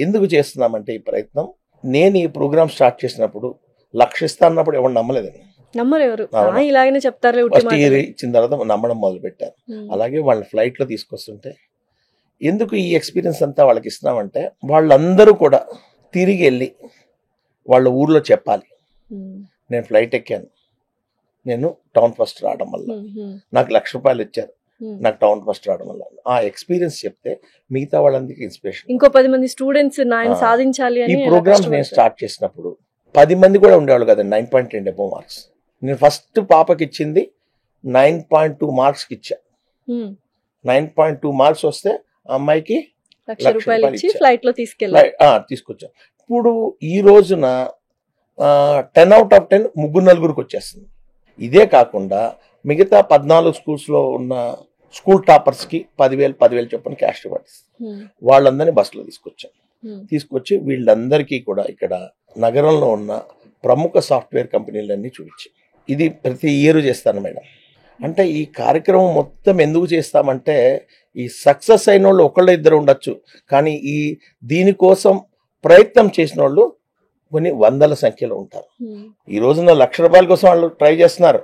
ఎందుకు చేస్తున్నామంటే ఈ ప్రయత్నం, నేను ఈ ప్రోగ్రామ్ స్టార్ట్ చేసినప్పుడు 1,00,000 ఇస్తా అన్నప్పుడు ఎవరు నమ్మలేదండి. నమ్మరు ఎవరు, ఇలాగనే చెప్తారు. ఇచ్చిన తర్వాత నమ్మడం మొదలు పెట్టారు. అలాగే వాళ్ళని ఫ్లైట్ లో తీసుకొస్తుంటే ఎందుకు ఈ ఎక్స్పీరియన్స్ అంతా వాళ్ళకి ఇస్తున్నామంటే వాళ్ళందరూ కూడా తిరిగి వెళ్ళి వాళ్ళ ఊర్లో చెప్పాలి, నేను ఫ్లైట్ ఎక్కాను, నేను టౌన్ ఫస్ట్ రావడం వల్ల నాకు ₹1,00,000 ఇచ్చారు, నాకు టౌన్ ఫస్ట్ రావడం వల్ల. ఆ ఎక్స్పీరియన్స్ చెప్తే మిగతా వాళ్ళందరికీ ఇన్స్పిరేషన్. ఇంకో 10 మంది స్టూడెంట్స్ సాధించాలి. ఈ ప్రోగ్రామ్స్ నేను స్టార్ట్ చేసినప్పుడు 10 మంది కూడా ఉండేవాళ్ళు కదండి 9.10 అబోవ్ మార్క్స్. నేను ఫస్ట్ పాపకి ఇచ్చింది 9.2 మార్క్స్కి ఇచ్చా. 9.2 మార్క్స్ వస్తే ఆ అమ్మాయికి ₹1,00,000 ఇచ్చి ఫ్లైట్ లో తీసుకొచ్చా. ఇప్పుడు ఈ రోజున 10 out of 10 ముగ్గురు నలుగురికి వచ్చేస్తుంది. ఇదే కాకుండా మిగతా 14 స్కూల్స్లో ఉన్న స్కూల్ టాపర్స్కి 10,000 చొప్పున క్యాష్ రివార్డ్స్ వాళ్ళందరినీ బస్సులో తీసుకొచ్చి వీళ్ళందరికీ కూడా ఇక్కడ నగరంలో ఉన్న ప్రముఖ సాఫ్ట్వేర్ కంపెనీలన్నీ చూపించి, ఇది ప్రతి ఇయర్ చేస్తాను మేడం. అంటే ఈ కార్యక్రమం మొత్తం ఎందుకు చేస్తామంటే ఈ సక్సెస్ అయిన వాళ్ళు ఒకళ్ళు ఇద్దరు ఉండొచ్చు, కానీ దీనికోసం ప్రయత్నం చేసిన వాళ్ళు కొన్ని వందల సంఖ్యలో ఉంటారు. ఈ రోజున ₹1,00,000 కోసం వాళ్ళు ట్రై చేస్తున్నారు,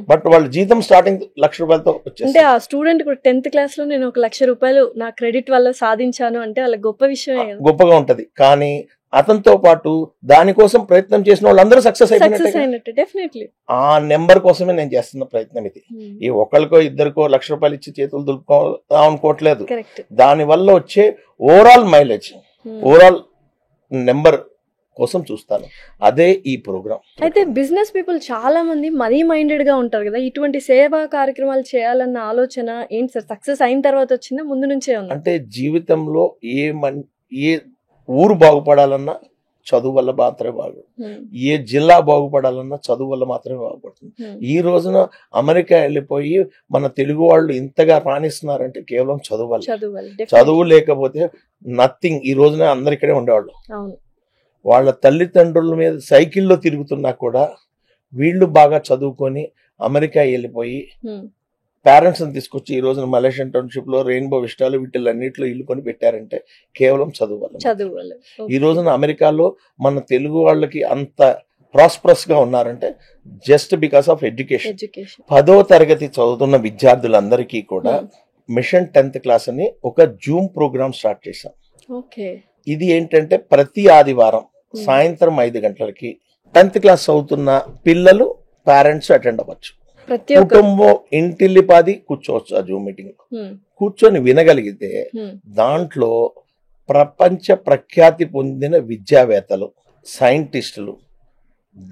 బట్ వాళ్ళ జీతం స్టార్టింగ్ ₹1,00,000తో వచ్చేసి. అంటే ఆ స్టూడెంట్ 10th క్లాస్ లో నేను ₹1,00,000 నా క్రెడిట్ వల్ల సాధించాను అంటే వాళ్ళ గొప్ప విషయమే, గొప్పగా ఉంటది. కానీ అతనితో పాటు దానికోసం ప్రయత్నం చేసిన వాళ్ళందరూ సక్సెస్ అయినట్టు. డెఫినెట్లీ ఆ నెంబర్ కోసమే నేను చేస్తున్న ప్రయత్నం ఇది. ఈ ఒకరికో ఇద్దరికో ₹1,00,000 ఇచ్చి చేతులు దులుపుకోవాలని అనుకోవట్లేదు. దాని వల్ల వచ్చే ఓవరాల్ మైలేజ్, ఓవరాల్ నెంబర్ కోసం చూస్తాను. అదే ఈ ప్రోగ్రామ్. అయితే బిజినెస్ పీపుల్ చాలా మంది మనీ మైండెడ్ గా ఉంటారు కదా, ఇటువంటి సేవా కార్యక్రమాలు చేయాలన్న ఆలోచన ఏంటి సార్? సక్సెస్ అయిన తర్వాత వచ్చిందా, ముందు నుంచే ఉంది? అంటే జీవితంలో ఏ ఊరు బాగుపడాలన్నా చదువు వల్ల మాత్రమే బాగుపడుతుంది. ఏ జిల్లా బాగుపడాలన్నా చదువు వల్ల మాత్రమే బాగుపడుతుంది. ఈ రోజున అమెరికా వెళ్ళిపోయి మన తెలుగు వాళ్ళు ఇంతగా రాణిస్తున్నారంటే కేవలం చదువు వల్ల. చదువు లేకపోతే నథింగ్. ఈ రోజున అందరు ఇక్కడే ఉండేవాళ్ళు. వాళ్ళ తల్లిదండ్రుల మీద సైకిల్లో తిరుగుతున్నా కూడా వీళ్ళు బాగా చదువుకొని అమెరికా వెళ్ళిపోయి పేరెంట్స్ని తీసుకొచ్చి ఈ రోజున మలేషియన్ టౌన్షిప్ లో రెయిన్బో విస్టాలు వీటిలన్నింటిలో ఇల్లు కొని పెట్టారంటే కేవలం చదువు వల్ల. ఈ రోజున అమెరికాలో మన తెలుగు వాళ్ళకి అంత ప్రాస్పరస్ గా ఉన్నారంటే జస్ట్ బికాస్ ఆఫ్ ఎడ్యుకేషన్. 10వ తరగతి చదువుతున్న విద్యార్థులందరికీ కూడా మిషన్ 10th క్లాస్ అని ఒక జూమ్ ప్రోగ్రామ్ స్టార్ట్ చేశాం. ఇది ఏంటంటే ప్రతి ఆదివారం సాయంత్రం 5 గంటలకి 10th క్లాస్ చదువుతున్న పిల్లలు పేరెంట్స్ అటెండ్ అవ్వచ్చు. కుటుంబం ఇంటిల్లిపాది కూర్చోవచ్చు. ఆ జూమ్ మీటింగ్ కూర్చొని వినగలిగితే దాంట్లో ప్రపంచ ప్రఖ్యాతి పొందిన విద్యావేత్తలు, సైంటిస్టులు,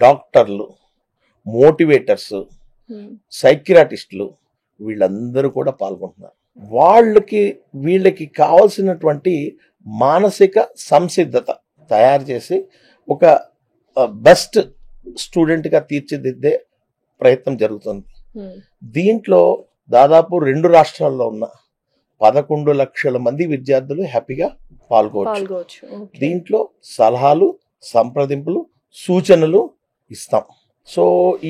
డాక్టర్లు, మోటివేటర్స్, సైకియాట్రిస్టులు వీళ్ళందరూ కూడా పాల్గొంటున్నారు. వీళ్ళకి కావాల్సినటువంటి మానసిక సంసిద్ధత తయారు చేసి ఒక బెస్ట్ స్టూడెంట్ గా తీర్చిదిద్దే ప్రయత్నం జరుగుతుంది. దీంట్లో దాదాపు 2 రాష్ట్రాల్లో ఉన్న 11 లక్షల మంది విద్యార్థులు హ్యాపీగా పాల్గొవచ్చు. దీంట్లో సలహాలు, సంప్రదింపులు, సూచనలు ఇస్తాం. సో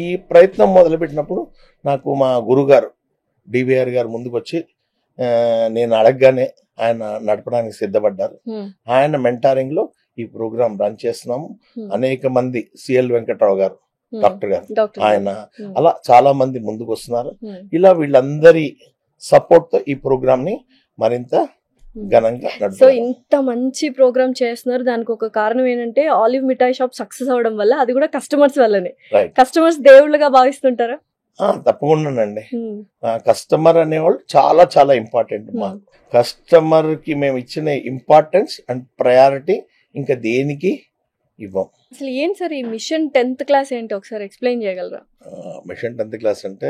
ఈ ప్రయత్నం మొదలుపెట్టినప్పుడు నాకు మా గురుగారు డివిఆర్ గారు ముందుకు వచ్చి నేను అడగగానే ఆయన నడపడానికి సిద్ధపడ్డారు. ఆయన మెంటారింగ్ లో ఈ ప్రోగ్రాం రన్ చేస్తున్నాము. అనేక మంది సిఎల్ వెంకట్రావు గారు, డాక్టర్ గారు, ఆయన అలా చాలా మంది ముందుకు వస్తున్నారు. ఇలా వీళ్ళందరి సపోర్ట్ తో ఈ ప్రోగ్రామ్ ని మరింత ఘనంగా నడుపుతున్నారు. సో ఇంత మంచి ప్రోగ్రామ్ చేస్తున్నారు. దానికి ఒక కారణం ఏంటంటే ఆలివ్ మిఠాయి షాప్ సక్సెస్ అవడం వల్ల, అది కూడా కస్టమర్స్ వల్లనే. కస్టమర్స్ దేవుళ్ళుగా భావిస్తుంటారా? తప్పకుండానండి. కస్టమర్ అనేవాళ్ళు చాలా చాలా ఇంపార్టెంట్. మాకు కస్టమర్ కి మేము ఇచ్చిన ఇంపార్టెన్స్ అండ్ ప్రయారిటీ ఇంకా దేనికి ఇవ్వం. అసలు ఏం సార్ ఈ మిషన్ 10th క్లాస్ ఏంటి, ఒకసారి ఎక్స్ప్లెయిన్ చేయగలరా? మిషన్ 10th క్లాస్ అంటే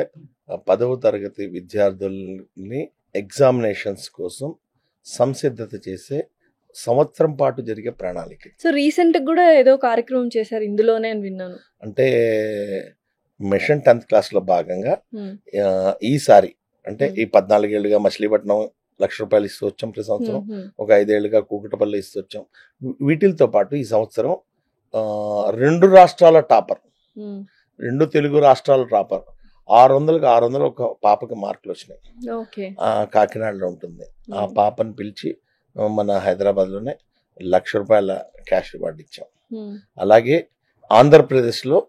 10వ తరగతి విద్యార్థుల్ని ఎగ్జామినేషన్స్ కోసం సంసిద్ధత చేసే సంవత్సరం పాటు జరిగే ప్రణాళిక. సో రీసెంట్ కూడా ఏదో కార్యక్రమం చేశారు ఇందులోనే అని విన్నాను. అంటే మిషన్ 10th క్లాస్ లో భాగంగా ఈసారి అంటే ఈ 14 ఏళ్ళుగా మచిలీపట్నం ₹1,00,000 ఇస్తూ వచ్చాం ప్రతి సంవత్సరం. ఒక 5 ఏళ్ళుగా కూకటపల్లి ఇస్తూ వచ్చాం. వీటితో పాటు ఈ సంవత్సరం 2 రాష్ట్రాల టాపర్, 2 తెలుగు రాష్ట్రాల టాపర్ 600కి 600 ఒక పాపకి మార్కులు వచ్చినాయి. కాకినాడలో ఉంటుంది. ఆ పాపను పిలిచి మన హైదరాబాద్ లోనే ₹1,00,000 క్యాష్ రివార్డ్ ఇచ్చాం. అలాగే ఆంధ్రప్రదేశ్ లో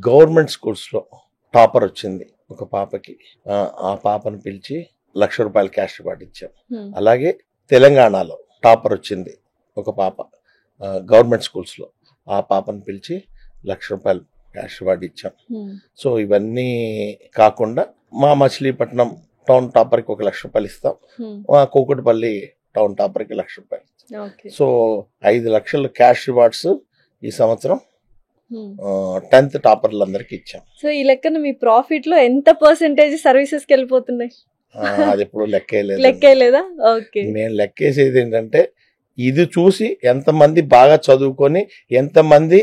గవర్నమెంట్ స్కూల్స్ లో టాపర్ వచ్చింది ఒక పాపకి. ఆ పాపను పిలిచి ₹1,00,000 క్యాష్ రివార్డ్ ఇచ్చాం. అలాగే తెలంగాణలో టాపర్ వచ్చింది ఒక పాప గవర్నమెంట్ స్కూల్స్ లో. ఆ పాపను పిలిచి ₹1,00,000 క్యాష్ రివార్డ్ ఇచ్చాం. సో ఇవన్నీ కాకుండా మా మచిలీపట్నం టౌన్ టాపర్ కి ₹1,00,000 ఇస్తాం. మా కూకటపల్లి టౌన్ టాపర్ కి ₹1,00,000. సో 5 లక్షల క్యాష్ రివార్డ్స్ ఈ సంవత్సరం 10th టాపర్లందరికి ఇచ్చాం. సో ఈ లెక్కన మీ ప్రాఫిట్ లో ఎంత పర్సెంటేజ్ సర్వీసెస్ కి వెళ్ళిపోతున్నాయి? అది ఎప్పుడు లెక్కేయలేదు. లెక్కేయలేదా? ఓకే. నేను లెక్కేసేది ఏంటంటే ఇది చూసి ఎంతమంది బాగా చదువుకొని ఎంతమంది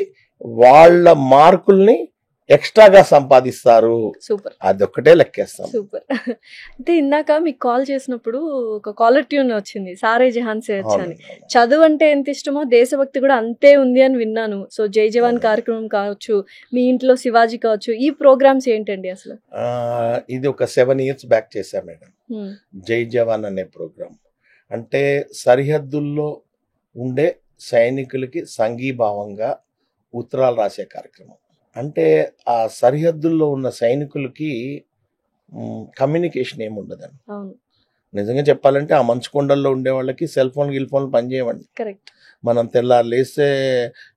వాళ్ళ మార్కుల్ని ఎక్స్ట్రాగా సంపాదిస్తారు, సూపర్. అదొక్కటే లెక్కేస్తాం. సూపర్. అంటే ఇందాక మీకు కాల్ చేసినప్పుడు ఒక కాలర్ ట్యూన్ వచ్చింది, సారే జహాన్ సే అచ్చా అని. చదువు అంటే ఎంత ఇష్టమో దేశభక్తి కూడా అంతే ఉంది అని విన్నాను. సో జై జవాన్ కార్యక్రమం కావచ్చు, మీ ఇంట్లో శివాజీ కావచ్చు, ఈ ప్రోగ్రామ్స్ ఏంటండి అసలు? ఇది ఒక 7 years బ్యాక్ చేశాం మేడం, జై జవాన్ అనే ప్రోగ్రామ్. అంటే సరిహద్దుల్లో ఉండే సైనికులకి సంఘీభావంగా ఉత్తరాలు రాసే కార్యక్రమం. అంటే ఆ సరిహద్దుల్లో ఉన్న సైనికులకి కమ్యూనికేషన్ ఏమి ఉండదండి. నిజంగా చెప్పాలంటే ఆ మంచు కొండల్లో ఉండే వాళ్ళకి సెల్ ఫోన్ పనిచేయవండి. మనం తెల్లారు లేస్తే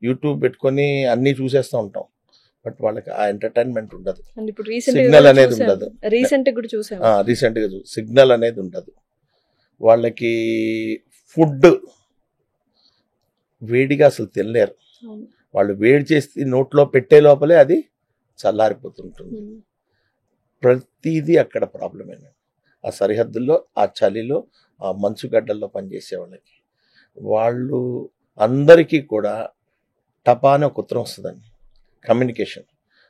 యూట్యూబ్ పెట్టుకొని అన్ని చూసేస్తూ ఉంటాం, బట్ వాళ్ళకి ఆ ఎంటర్టైన్మెంట్ ఉండదు, సిగ్నల్ అనేది ఉండదు. రీసెంట్ గా సిగ్నల్ అనేది ఉండదు. వాళ్ళకి ఫుడ్ వేడిగా అసలు తినలేరు. వాళ్ళు వేడి చేసి నోట్లో పెట్టే లోపలే అది చల్లారిపోతుంటుంది. ప్రతిదీ అక్కడ ప్రాబ్లమేనా ఆ సరిహద్దుల్లో, ఆ చలిలో, ఆ మంచుగడ్డల్లో పనిచేసే వాళ్ళకి. వాళ్ళు అందరికీ కూడా టపానే ఒక ఉత్తరం వస్తుందండి, కమ్యూనికేషన్.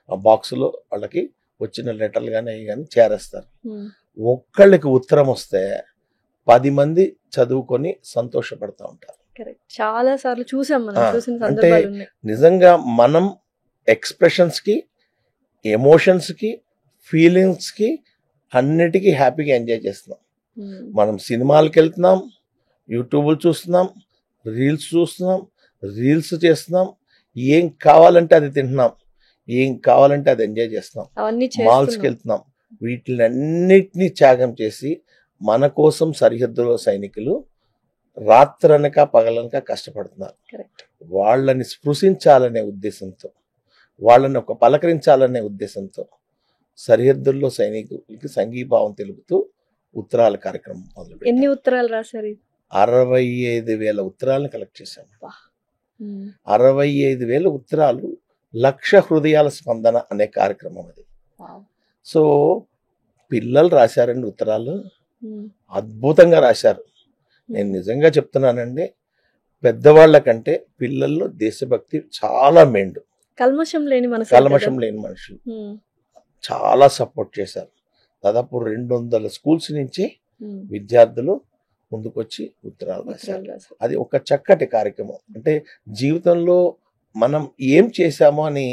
ఆ బాక్స్లో వాళ్ళకి వచ్చిన లెటర్లు కానీ అవి కానీ చేరేస్తారు. ఒక్కళ్ళకి ఉత్తరం వస్తే 10 మంది చదువుకొని సంతోషపడతా ఉంటారు. చాలా సార్లు చూసాం మనం, చూసిన అంటే సందర్భాలు ఉన్నాయి. నిజంగా మనం ఎక్స్ప్రెషన్స్ కి, ఎమోషన్స్ కి, ఫీలింగ్స్ కి అన్నిటికీ హ్యాపీగా ఎంజాయ్ చేస్తున్నాం. మనం సినిమాలకు వెళ్తున్నాం, యూట్యూబ్లు చూస్తున్నాం, రీల్స్ చూస్తున్నాం, రీల్స్ చేస్తున్నాం, ఏం కావాలంటే అది తింటున్నాం, ఏం కావాలంటే అది ఎంజాయ్ చేస్తున్నాం, మాల్స్కి వెళ్తున్నాం. వీటినన్నిటినీ త్యాగం చేసి మన కోసం సరిహద్దులో సైనికులు రాత్రనక పగలనక కష్టపడుతున్నారు. వాళ్ళని స్పృశించాలనే ఉద్దేశంతో, వాళ్ళని ఒక పలకరించాలనే ఉద్దేశంతో సరిహద్దుల్లో సైనికులకి సంఘీభావం తెలుపుతూ ఉత్తరాల కార్యక్రమం మొదలుపెట్టాం. ఎన్ని ఉత్తరాలు రాశారు? 65,000 ఉత్తరాలను కలెక్ట్ చేశాం. 65,000 ఉత్తరాలు, 1,00,000 హృదయాల స్పందన అనే కార్యక్రమం అది. సో పిల్లలు రాశారండి ఉత్తరాలు, అద్భుతంగా రాశారు. నేను నిజంగా చెప్తున్నానండి, పెద్దవాళ్ల కంటే పిల్లల్లో దేశభక్తి చాలా మెండు. కల్మషం లేని మనుషులు చాలా సపోర్ట్ చేశారు. దాదాపు 200 స్కూల్స్ నుంచి విద్యార్థులు ముందుకొచ్చి ఉత్తరాలు రాశారు. అది ఒక చక్కటి కార్యక్రమం. అంటే జీవితంలో మనం ఏం చేశామో అని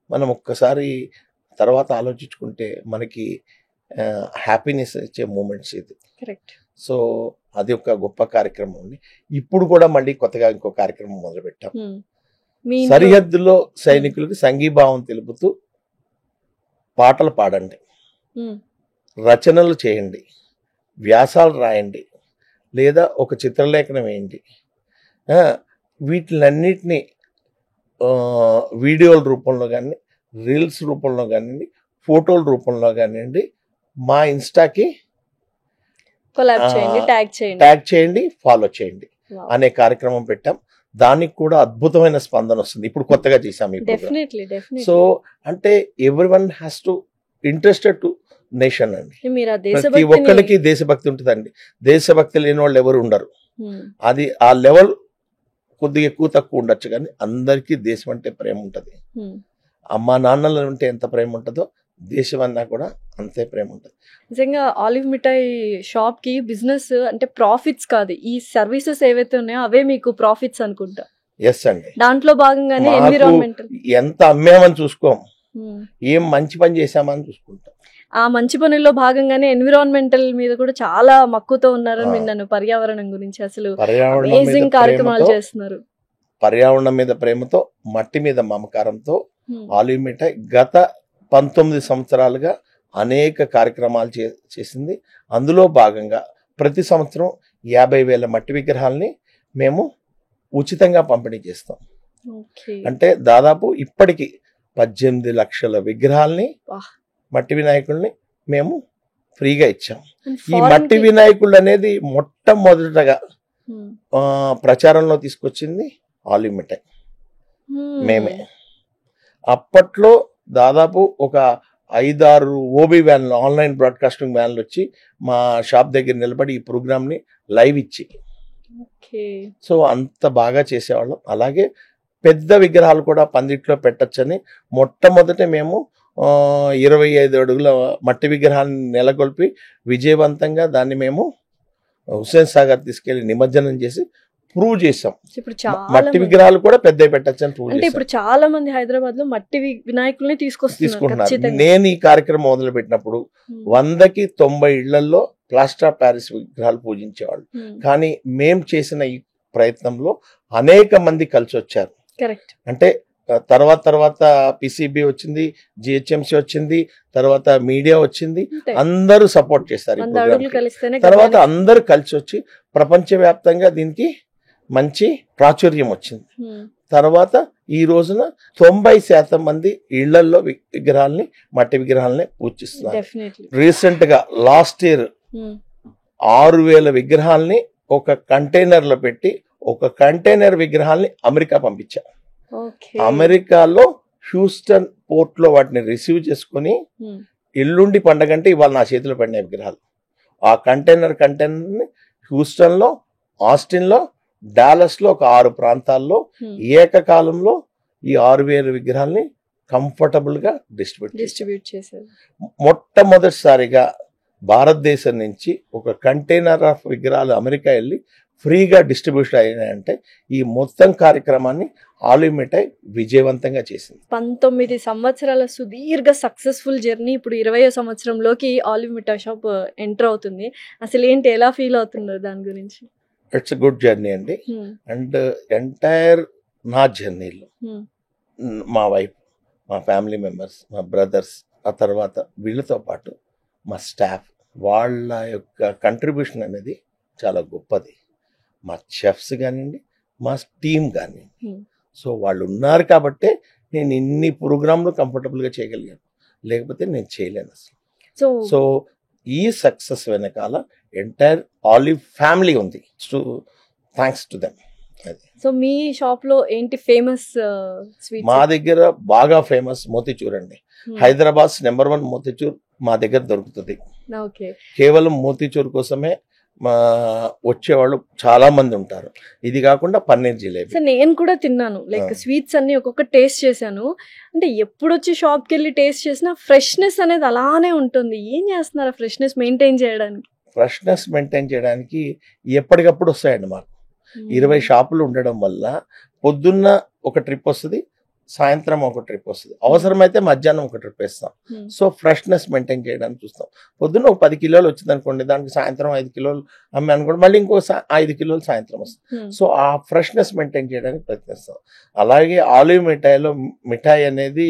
మనం ఒక్కసారి తర్వాత ఆలోచించుకుంటే మనకి హ్యాపీనెస్ ఇచ్చే మూమెంట్స్ ఇది. సో అది ఒక గొప్ప కార్యక్రమం ఉంది. ఇప్పుడు కూడా మళ్ళీ కొత్తగా ఇంకో కార్యక్రమం మొదలుపెట్టాం. సరిహద్దులో సైనికులకు సంఘీభావం తెలుపుతూ పాటలు పాడండి, రచనలు చేయండి, వ్యాసాలు రాయండి, లేదా ఒక చిత్రలేఖనం వేయండి. వీటిలన్నిటినీ వీడియోల రూపంలో కానీ, రీల్స్ రూపంలో కానివ్వండి, ఫోటోల రూపంలో కానివ్వండి, మా ఇన్స్టాకి ట్యాగ్ చేయండి, ఫాలో చేయండి అనే కార్యక్రమం పెట్టాం. దానికి కూడా అద్భుతమైన స్పందన వస్తుంది. ఇప్పుడు కొత్తగా చేసాం. సో అంటే everyone has to interested to nation అండి. ప్రతి ఒక్కరికి దేశభక్తి ఉంటుందండి. దేశభక్తి లేని వాళ్ళు ఎవరు ఉండరు. అది ఆ లెవెల్ కొద్దిగా ఎక్కువ తక్కువ ఉండొచ్చు, కానీ అందరికీ దేశం అంటే ప్రేమ ఉంటుంది. అమ్మా నాన్నల అంటే ఎంత ప్రేమ ఉంటుందో దేశం అన్నా కూడా అంతే ప్రేమ ఉంటుంది. నిజంగా ఆలివ్ మిఠాయి షాప్ కి బిజినెస్ అంటే ప్రాఫిట్స్ కాదు, ఈ సర్వీసెస్ ఏవైతే ఉన్నాయో అవే మీకు ప్రాఫిట్స్ అనుకుంటా. ఎస్ అండి. దాంట్లో భాగంగానే ఎన్విరాన్మెంటల్ ఎంత అమ్మేమని చూసుకోం, ఏం మంచి పని చేసామని చూసుకుంటాం. ఆ మంచి పనుల్లో భాగంగానే ఎన్విరాన్మెంటల్ మీద కూడా చాలా మక్కువతో ఉన్నారని విన్నాను. పర్యావరణం గురించి అసలు అమేజింగ్ కార్యక్రమాలు చేస్తున్నారు. పర్యావరణం మీద ప్రేమతో, మట్టి మీద మమకారంతో ఆలివ్ మిఠాయి గత 19 సంవత్సరాలుగా అనేక కార్యక్రమాలు చేసింది. అందులో భాగంగా ప్రతి సంవత్సరం 50,000 మట్టి విగ్రహాలని మేము ఉచితంగా పంపిణీ చేస్తాం. అంటే దాదాపు ఇప్పటికి 18 లక్షల విగ్రహాలని, మట్టి వినాయకుల్ని మేము ఫ్రీగా ఇచ్చాం. ఈ మట్టి వినాయకుళ్ళు అనేది మొట్టమొదటగా ప్రచారంలో తీసుకొచ్చింది ఆలివ్ మిఠాయి, మేమే. అప్పట్లో దాదాపు ఒక 5-6 ఓబీ వ్యాన్లు, ఆన్లైన్ బ్రాడ్కాస్టింగ్ వ్యాన్లు వచ్చి మా షాప్ దగ్గర నిలబడి ఈ ప్రోగ్రామ్ని లైవ్ ఇచ్చి, సో అంత బాగా చేసేవాళ్ళం. అలాగే పెద్ద విగ్రహాలు కూడా పందిట్లో పెట్టచ్చని మొట్టమొదట మేము 25 అడుగుల మట్టి విగ్రహాన్ని నెలకొల్పి విజయవంతంగా దాన్ని మేము హుస్సేన్ సాగర్ తీసుకెళ్లి నిమజ్జనం చేసి ప్రూవ్ చేసాం. ఇప్పుడు మట్టి విగ్రహాలు కూడా పెద్ద పెట్టచ్చని ప్రూవ్ అంటే ఇప్పుడు చాలా మంది హైదరాబాద్ లో మట్టి వినాయకుల్ని తీసుకుంటున్నారు. నేను ఈ కార్యక్రమం మొదలు పెట్టినప్పుడు 100కి 90 ఇళ్లలో ప్లాస్టర్ ఆఫ్ ప్యారిస్ విగ్రహాలు పూజించేవాళ్ళు. కానీ మేం చేసిన ఈ ప్రయత్నంలో అనేక మంది కలిసి వచ్చారు. అంటే తర్వాత పిసిబి వచ్చింది, జిహెచ్ఎంసి వచ్చింది, తర్వాత మీడియా వచ్చింది, అందరూ సపోర్ట్ చేస్తారు. తర్వాత అందరూ కలిసి వచ్చి ప్రపంచవ్యాప్తంగా దీనికి మంచి ప్రాచుర్యం వచ్చింది. తర్వాత ఈ రోజున 90% మంది ఇళ్లలో విగ్రహాలని, మట్టి విగ్రహాలని పూజిస్తున్నారు. రీసెంట్ గా లాస్ట్ ఇయర్ 6000 విగ్రహాలని ఒక కంటైనర్ లో పెట్టి ఒక కంటైనర్ విగ్రహాలని అమెరికా పంపించారు. అమెరికాలో హ్యూస్టన్ పోర్ట్ లో వాటిని రిసీవ్ చేసుకుని ఎల్లుండి పండగంటే ఇవాళ నా చేతిలో పడిన విగ్రహాలు. ఆ కంటైనర్ ని హ్యూస్టన్ లో, ఆస్టిన్ లో, డాలస్ లో ఒక 6 ప్రాంతాల్లో ఏకకాలంలో ఈ 6000 విగ్రహాలని కంఫర్టబుల్ గా డిస్ట్రిబ్యూట్ చేశారు. మొట్టమొదటిసారిగా భారతదేశం నుంచి ఒక కంటైనర్ ఆఫ్ విగ్రహాలు అమెరికా వెళ్ళి ఫ్రీగా డిస్ట్రిబ్యూషన్ అయినాయంటే ఈ మొత్తం కార్యక్రమాన్ని ఆలివ్ మిఠాయి విజయవంతంగా చేసింది. 19 సంవత్సరాల సుదీర్ఘ సక్సెస్ఫుల్ జర్నీ ఇప్పుడు 20వ సంవత్సరంలోకి ఆలివ్ మిఠాయి షాప్ ఎంటర్ అవుతుంది. అసలు ఏంటి, ఎలా ఫీల్ అవుతున్నారు దాని గురించి? ఇట్స్ గుడ్ జర్నీ అండి. అండ్ ఎంటైర్ నా జర్నీలో మా వైఫ్, మా ఫ్యామిలీ మెంబర్స్, మా బ్రదర్స్, ఆ తర్వాత వీళ్ళతో పాటు మా స్టాఫ్, వాళ్ళ యొక్క కంట్రిబ్యూషన్ అనేది చాలా గొప్పది. మా చెఫ్స్ కానివ్వండి, మా టీమ్ కానివ్వండి. సో వాళ్ళు ఉన్నారు కాబట్టే నేను ఇన్ని ప్రోగ్రాంలు కంఫర్టబుల్గా చేయగలిగాను, లేకపోతే నేను చేయలేను అసలు. సో ఈ సక్సెస్ వెనకాల ఎంటైర్ ఆలివ్ ఫ్యామిలీ ఉంది. So thanks to them. So me shop లో ఏంటి ఫేమస్ స్వీట్? మా దగ్గర బాగా ఫేమస్ మోతిచూర్ అండి. హైదరాబాద్ నెంబర్ 1 మోతిచూర్ మా దగ్గర దొరుకుతుంది. కేవలం మోతిచూర్ కోసమే వచ్చేవాళ్ళు చాలా మంది ఉంటారు. ఇది కాకుండా పన్నీర్ జిలేబీ నేను కూడా తిన్నాను. లైక్ స్వీట్స్ అన్ని ఒక్కొక్క టేస్ట్ చేశాను. అంటే ఎప్పుడు వచ్చి షాప్ కి వెళ్ళి టేస్ట్ చేసినా ఫ్రెష్నెస్ అనేది అలానే ఉంటుంది. ఏం చేస్తున్నారు ఫ్రెష్నెస్ మెయింటైన్ చేయడానికి? ఫ్రెష్నెస్ మెయింటైన్ చేయడానికి ఎప్పటికప్పుడు వస్తాయండి మాకు. 20 షాపులు ఉండడం వల్ల పొద్దున్న ఒక ట్రిప్ వస్తుంది, సాయంత్రం ఒక ట్రిప్ వస్తుంది, అవసరమైతే మధ్యాహ్నం ఒక ట్రిప్ వేస్తాం. సో ఫ్రెష్నెస్ మెయింటైన్ చేయడానికి చూస్తాం. పొద్దున్న ఒక 10 కిలోలు వచ్చింది అనుకోండి, దానికి సాయంత్రం 5 కిలోలు అమ్మి అనుకోండి, మళ్ళీ ఇంకో 5 కిలోలు సాయంత్రం వస్తుంది. సో ఆ ఫ్రెష్నెస్ మెయింటైన్ చేయడానికి ప్రయత్నిస్తాం. అలాగే ఆలివ్ మిఠాయిలో మిఠాయి అనేది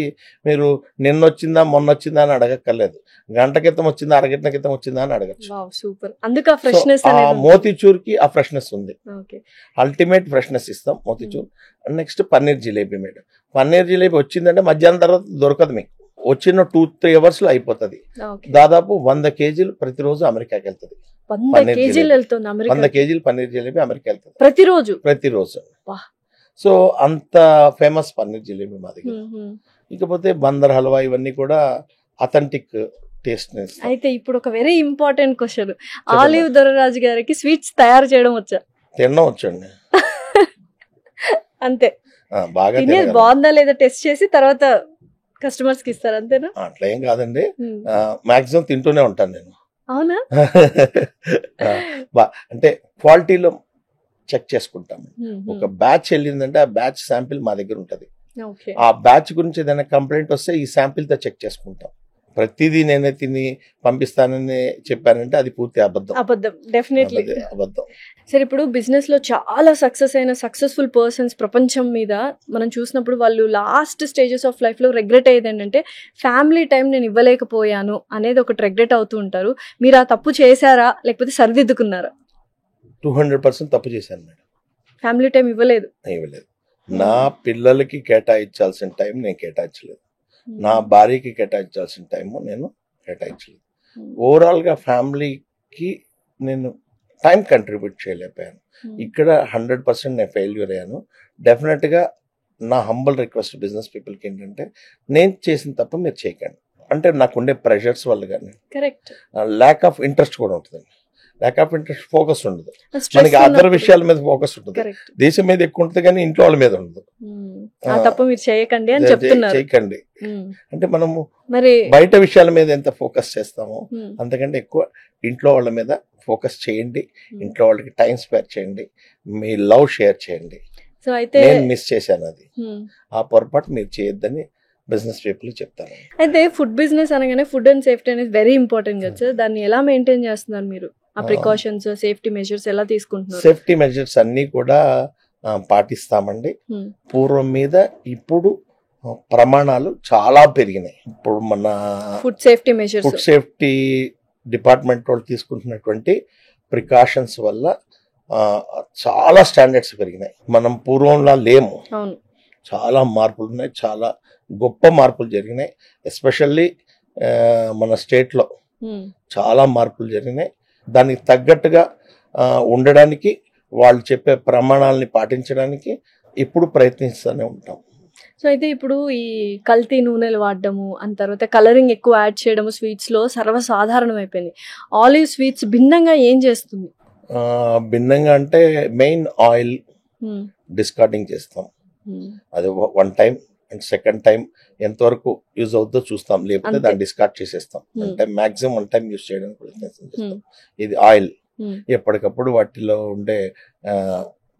మీరు నిన్న వచ్చిందా మొన్న వచ్చిందా అని అడగక్కర్లేదు, గంట క్రితం వచ్చిందా అరగంట క్రితం వచ్చిందా అని అడగచ్చు. మోతిచూర్ కి ఆ ఫ్రెష్నెస్ ఉంది. అల్టిమేట్ ఫ్రెష్నెస్ ఇస్తాం మోతిచూర్. Next paneer jalebi madam. పన్నీర్ జిలేబీ వచ్చిందంటే మధ్యాహ్నం తర్వాత దొరకదు, మీకు వచ్చిన 2-3 అవర్స్ లో అయిపోతుంది. దాదాపు 100 కేజీలు ప్రతిరోజు అమెరికాకి వెళ్తుంది. 100 కేజీలు పన్నీర్ జిలేబీ అమెరికా వెళ్తుంది ప్రతిరోజు. సో అంత ఫేమస్ పన్నీర్ జిలేబీ మా దగ్గర. ఇకపోతే బందర్ హల్వా ఇవన్నీ కూడా అథెంటిక్ టేస్ట్. అయితే ఇప్పుడు ఒక very important question, olive Doraraju గారికి స్వీట్స్ తయారు చేయడం వచ్చా? తినడం వచ్చండి అంతే. బాగా బాగుందా లేదా టెస్ట్ చేసి తర్వాత కస్టమర్స్ కి ఇస్తారు అంతేనా? అట్లా ఏం కాదండి, మాక్సిమం తింటూనే ఉంటాను నేను. అవునా? అంటే క్వాలిటీలో చెక్ చేసుకుంటాము. ఒక బ్యాచ్ వెళ్ళిందంటే ఆ బ్యాచ్ శాంపిల్ మా దగ్గర ఉంటది. ఆ బ్యాచ్ గురించి ఏదైనా కంప్లైంట్ వస్తే ఈ శాంపిల్ తో చెక్ చేసుకుంటాం. ప్రతిదీ నేనే తిని పంపిస్తానని చెప్పానంటే అది పూర్తి అబద్ధం. డెఫినెట్లీ అబద్ధం. సరే, ఇప్పుడు బిజినెస్ లో చాలా సక్సెస్ అయిన సక్సెస్ఫుల్ పర్సన్స్ ప్రపంచం మీద మనం చూసినప్పుడు వాళ్ళు లాస్ట్ స్టేజెస్ ఆఫ్ లైఫ్ లో రిగ్రెట్ అయ్యేది ఏంటంటే ఫ్యామిలీ టైం నేను ఇవ్వలేకపోయాను అనేది ఒకటి రిగ్రెట్ అవుతూ ఉంటారు. మీరు ఆ తప్పు చేశారా లేకపోతే సరిదిద్దుకున్నారా? 200% తప్పు చేశాను మేడం. ఫ్యామిలీ టైం ఇవ్వలేదు. నా పిల్లలకి కేటాయించాల్సిన టైం నేను కేటాయించలేదు, నా భార్యకి కేటాయించాల్సిన టైము నేను కేటాయించలేదు. ఓవరాల్ గా ఫ్యామిలీకి నేను టైం కంట్రిబ్యూట్ చేయలేకపోయాను. ఇక్కడ 100% నేను ఫెయిల్యూర్ అయ్యాను. డెఫినెట్ గా నా హంబల్ రిక్వెస్ట్ బిజినెస్ పీపుల్కి ఏంటంటే, నేను చేసిన తప్ప మీరు చేయకండి. అంటే నాకుండే ప్రెషర్స్ వల్ల కానీ, కరెక్ట్, ల్యాక్ ఆఫ్ ఇంట్రెస్ట్ కూడా ఉంటుంది. ల్యాక్ ఆఫ్ ఇంట్రెస్ట్, ఫోకస్ ఉండదు. మనకి అదర్ విషయాల మీద ఫోకస్ ఉంటుంది, కరెక్ట్, దేశం మీద ఎక్కువ ఉంటుంది కానీ ఇంట్లో వాళ్ళ మీద ఉండదు. ఆ తప్పు మీరు చేయకండి అని చెప్తున్నారు. చేయకండి అంటే మనము మరి బయట విషయాల మీద ఎంత ఫోకస్ చేస్తామో అంతకంటే ఎక్కువ ఇంట్లో వాళ్ళ మీద ఫోకస్ చేయండి. ఇంట్లో వాళ్ళకి టైం స్పేర్ చేయండి, మీ లవ్ షేర్ చేయండి. సో అయితే నేను మిస్ చేశాను అది, ఆ పొరపాటు మీరు చేయొద్దని బిజినెస్ పీపుల్ చెప్తాను. అయితే ఫుడ్ బిజినెస్ అనగానే ఫుడ్ అండ్ సేఫ్టీ అనేది వెరీ ఇంపార్టెంట్ కదా సార్. దాన్ని ఎలా మెయింటైన్ చేస్తున్నారు మీరు? ఆ ప్రికాషన్స్, సేఫ్టీ మెజర్స్ ఎలా తీసుకుంటున్నారు? సేఫ్టీ మెజర్స్ అన్ని కూడా పాటిస్తామండి. పూర్వం మీద ఇప్పుడు ప్రమాణాలు చాలా పెరిగినాయి. ఇప్పుడు మన food safety measures, food safety department వాళ్ళు తీసుకుంటున్నటువంటి ప్రికాషన్స్ వల్ల చాలా స్టాండర్డ్స్ పెరిగినాయి. మనం పూర్వంలా లేము. అవును, చాలా మార్పులు ఉన్నాయి, చాలా గొప్ప మార్పులు జరిగినాయి. ఎస్పెషల్లీ మన స్టేట్లో చాలా మార్పులు జరిగినాయి. దానికి తగ్గట్టుగా ఉండడానికి, వాళ్ళు చెప్పే ప్రమాణాలని పాటించడానికి ఇప్పుడు ప్రయత్నిస్తూనే ఉంటాం. సో అయితే ఇప్పుడు ఈ కల్తీ నూనెలు వాడడము, అంత తర్వాత కలరింగ్ ఎక్కువ యాడ్ చేయడము స్వీట్స్ లో సర్వసాధారణం అయిపోయింది. ఆలివ్ స్వీట్స్ భిన్నంగా ఏం చేస్తుంది? భిన్నంగా అంటే మెయిన్ ఆయిల్ డిస్కార్డింగ్ చేస్తాం. అది one time and second time ఎంతవరకు యూజ్ అవుతుందో చూస్తాం, లేకపోతే దాన్ని డిస్కార్డ్ చేసేస్తాం. అంటే మాక్సిమం వన్ టైం యూజ్ చేయడానికి ప్రయత్నం చేస్తాం. ఇది ఆయిల్ ఎప్పటికప్పుడు వాటిలో ఉండే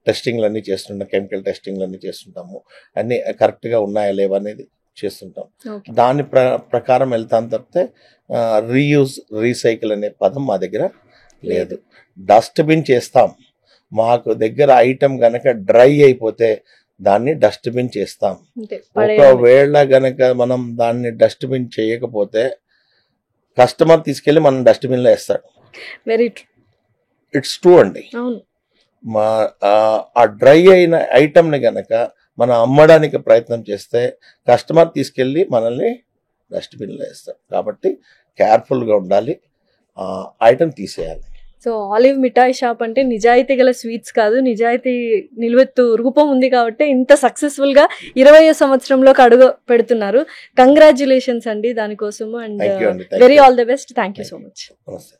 టెస్టింగ్లు అన్నీ చేస్తుంటాం, కెమికల్ టెస్టింగ్లు అన్నీ చేస్తుంటాము. అన్నీ కరెక్ట్గా ఉన్నాయా లేవా అనేది చేస్తుంటాం. దాని ప్రకారం వెళ్తాం తప్పితే రీయూజ్, రీసైకిల్ అనే పదం మా దగ్గర లేదు. డస్ట్బిన్ చేస్తాం. మాకు దగ్గర ఐటమ్ గనక డ్రై అయిపోతే దాన్ని డస్ట్బిన్ చేస్తాం. ఒకవేళ గనక మనం దాన్ని డస్ట్బిన్ చేయకపోతే కస్టమర్ తీసుకెళ్లి మనం డస్ట్బిన్ లో వేస్తాడు. వెరీ ట్రూ, ఇట్స్ ట్రూ అండి. ఆ డ్రై అయిన ఐటమ్ ని గనక మనం అమ్మడానికి ప్రయత్నం చేస్తే కస్టమర్ తీసుకెళ్లి మనల్ని డస్ట్బిన్ లో వేస్తాడు. కాబట్టి కేర్ఫుల్ గా ఉండాలి, ఐటమ్ తీసేయాలి. సో ఆలివ్ మిఠాయి షాప్ అంటే నిజాయితీ గల స్వీట్స్ కాదు, నిజాయితీ నిలువెత్తు రూపం ఉంది కాబట్టి ఇంత సక్సెస్ఫుల్ గా 20వ సంవత్సరంలోకి అడుగు పెడుతున్నారు. కంగ్రాచ్యులేషన్స్ అండి దానికోసము. And very all the best. Thank you so much. నమస్తే.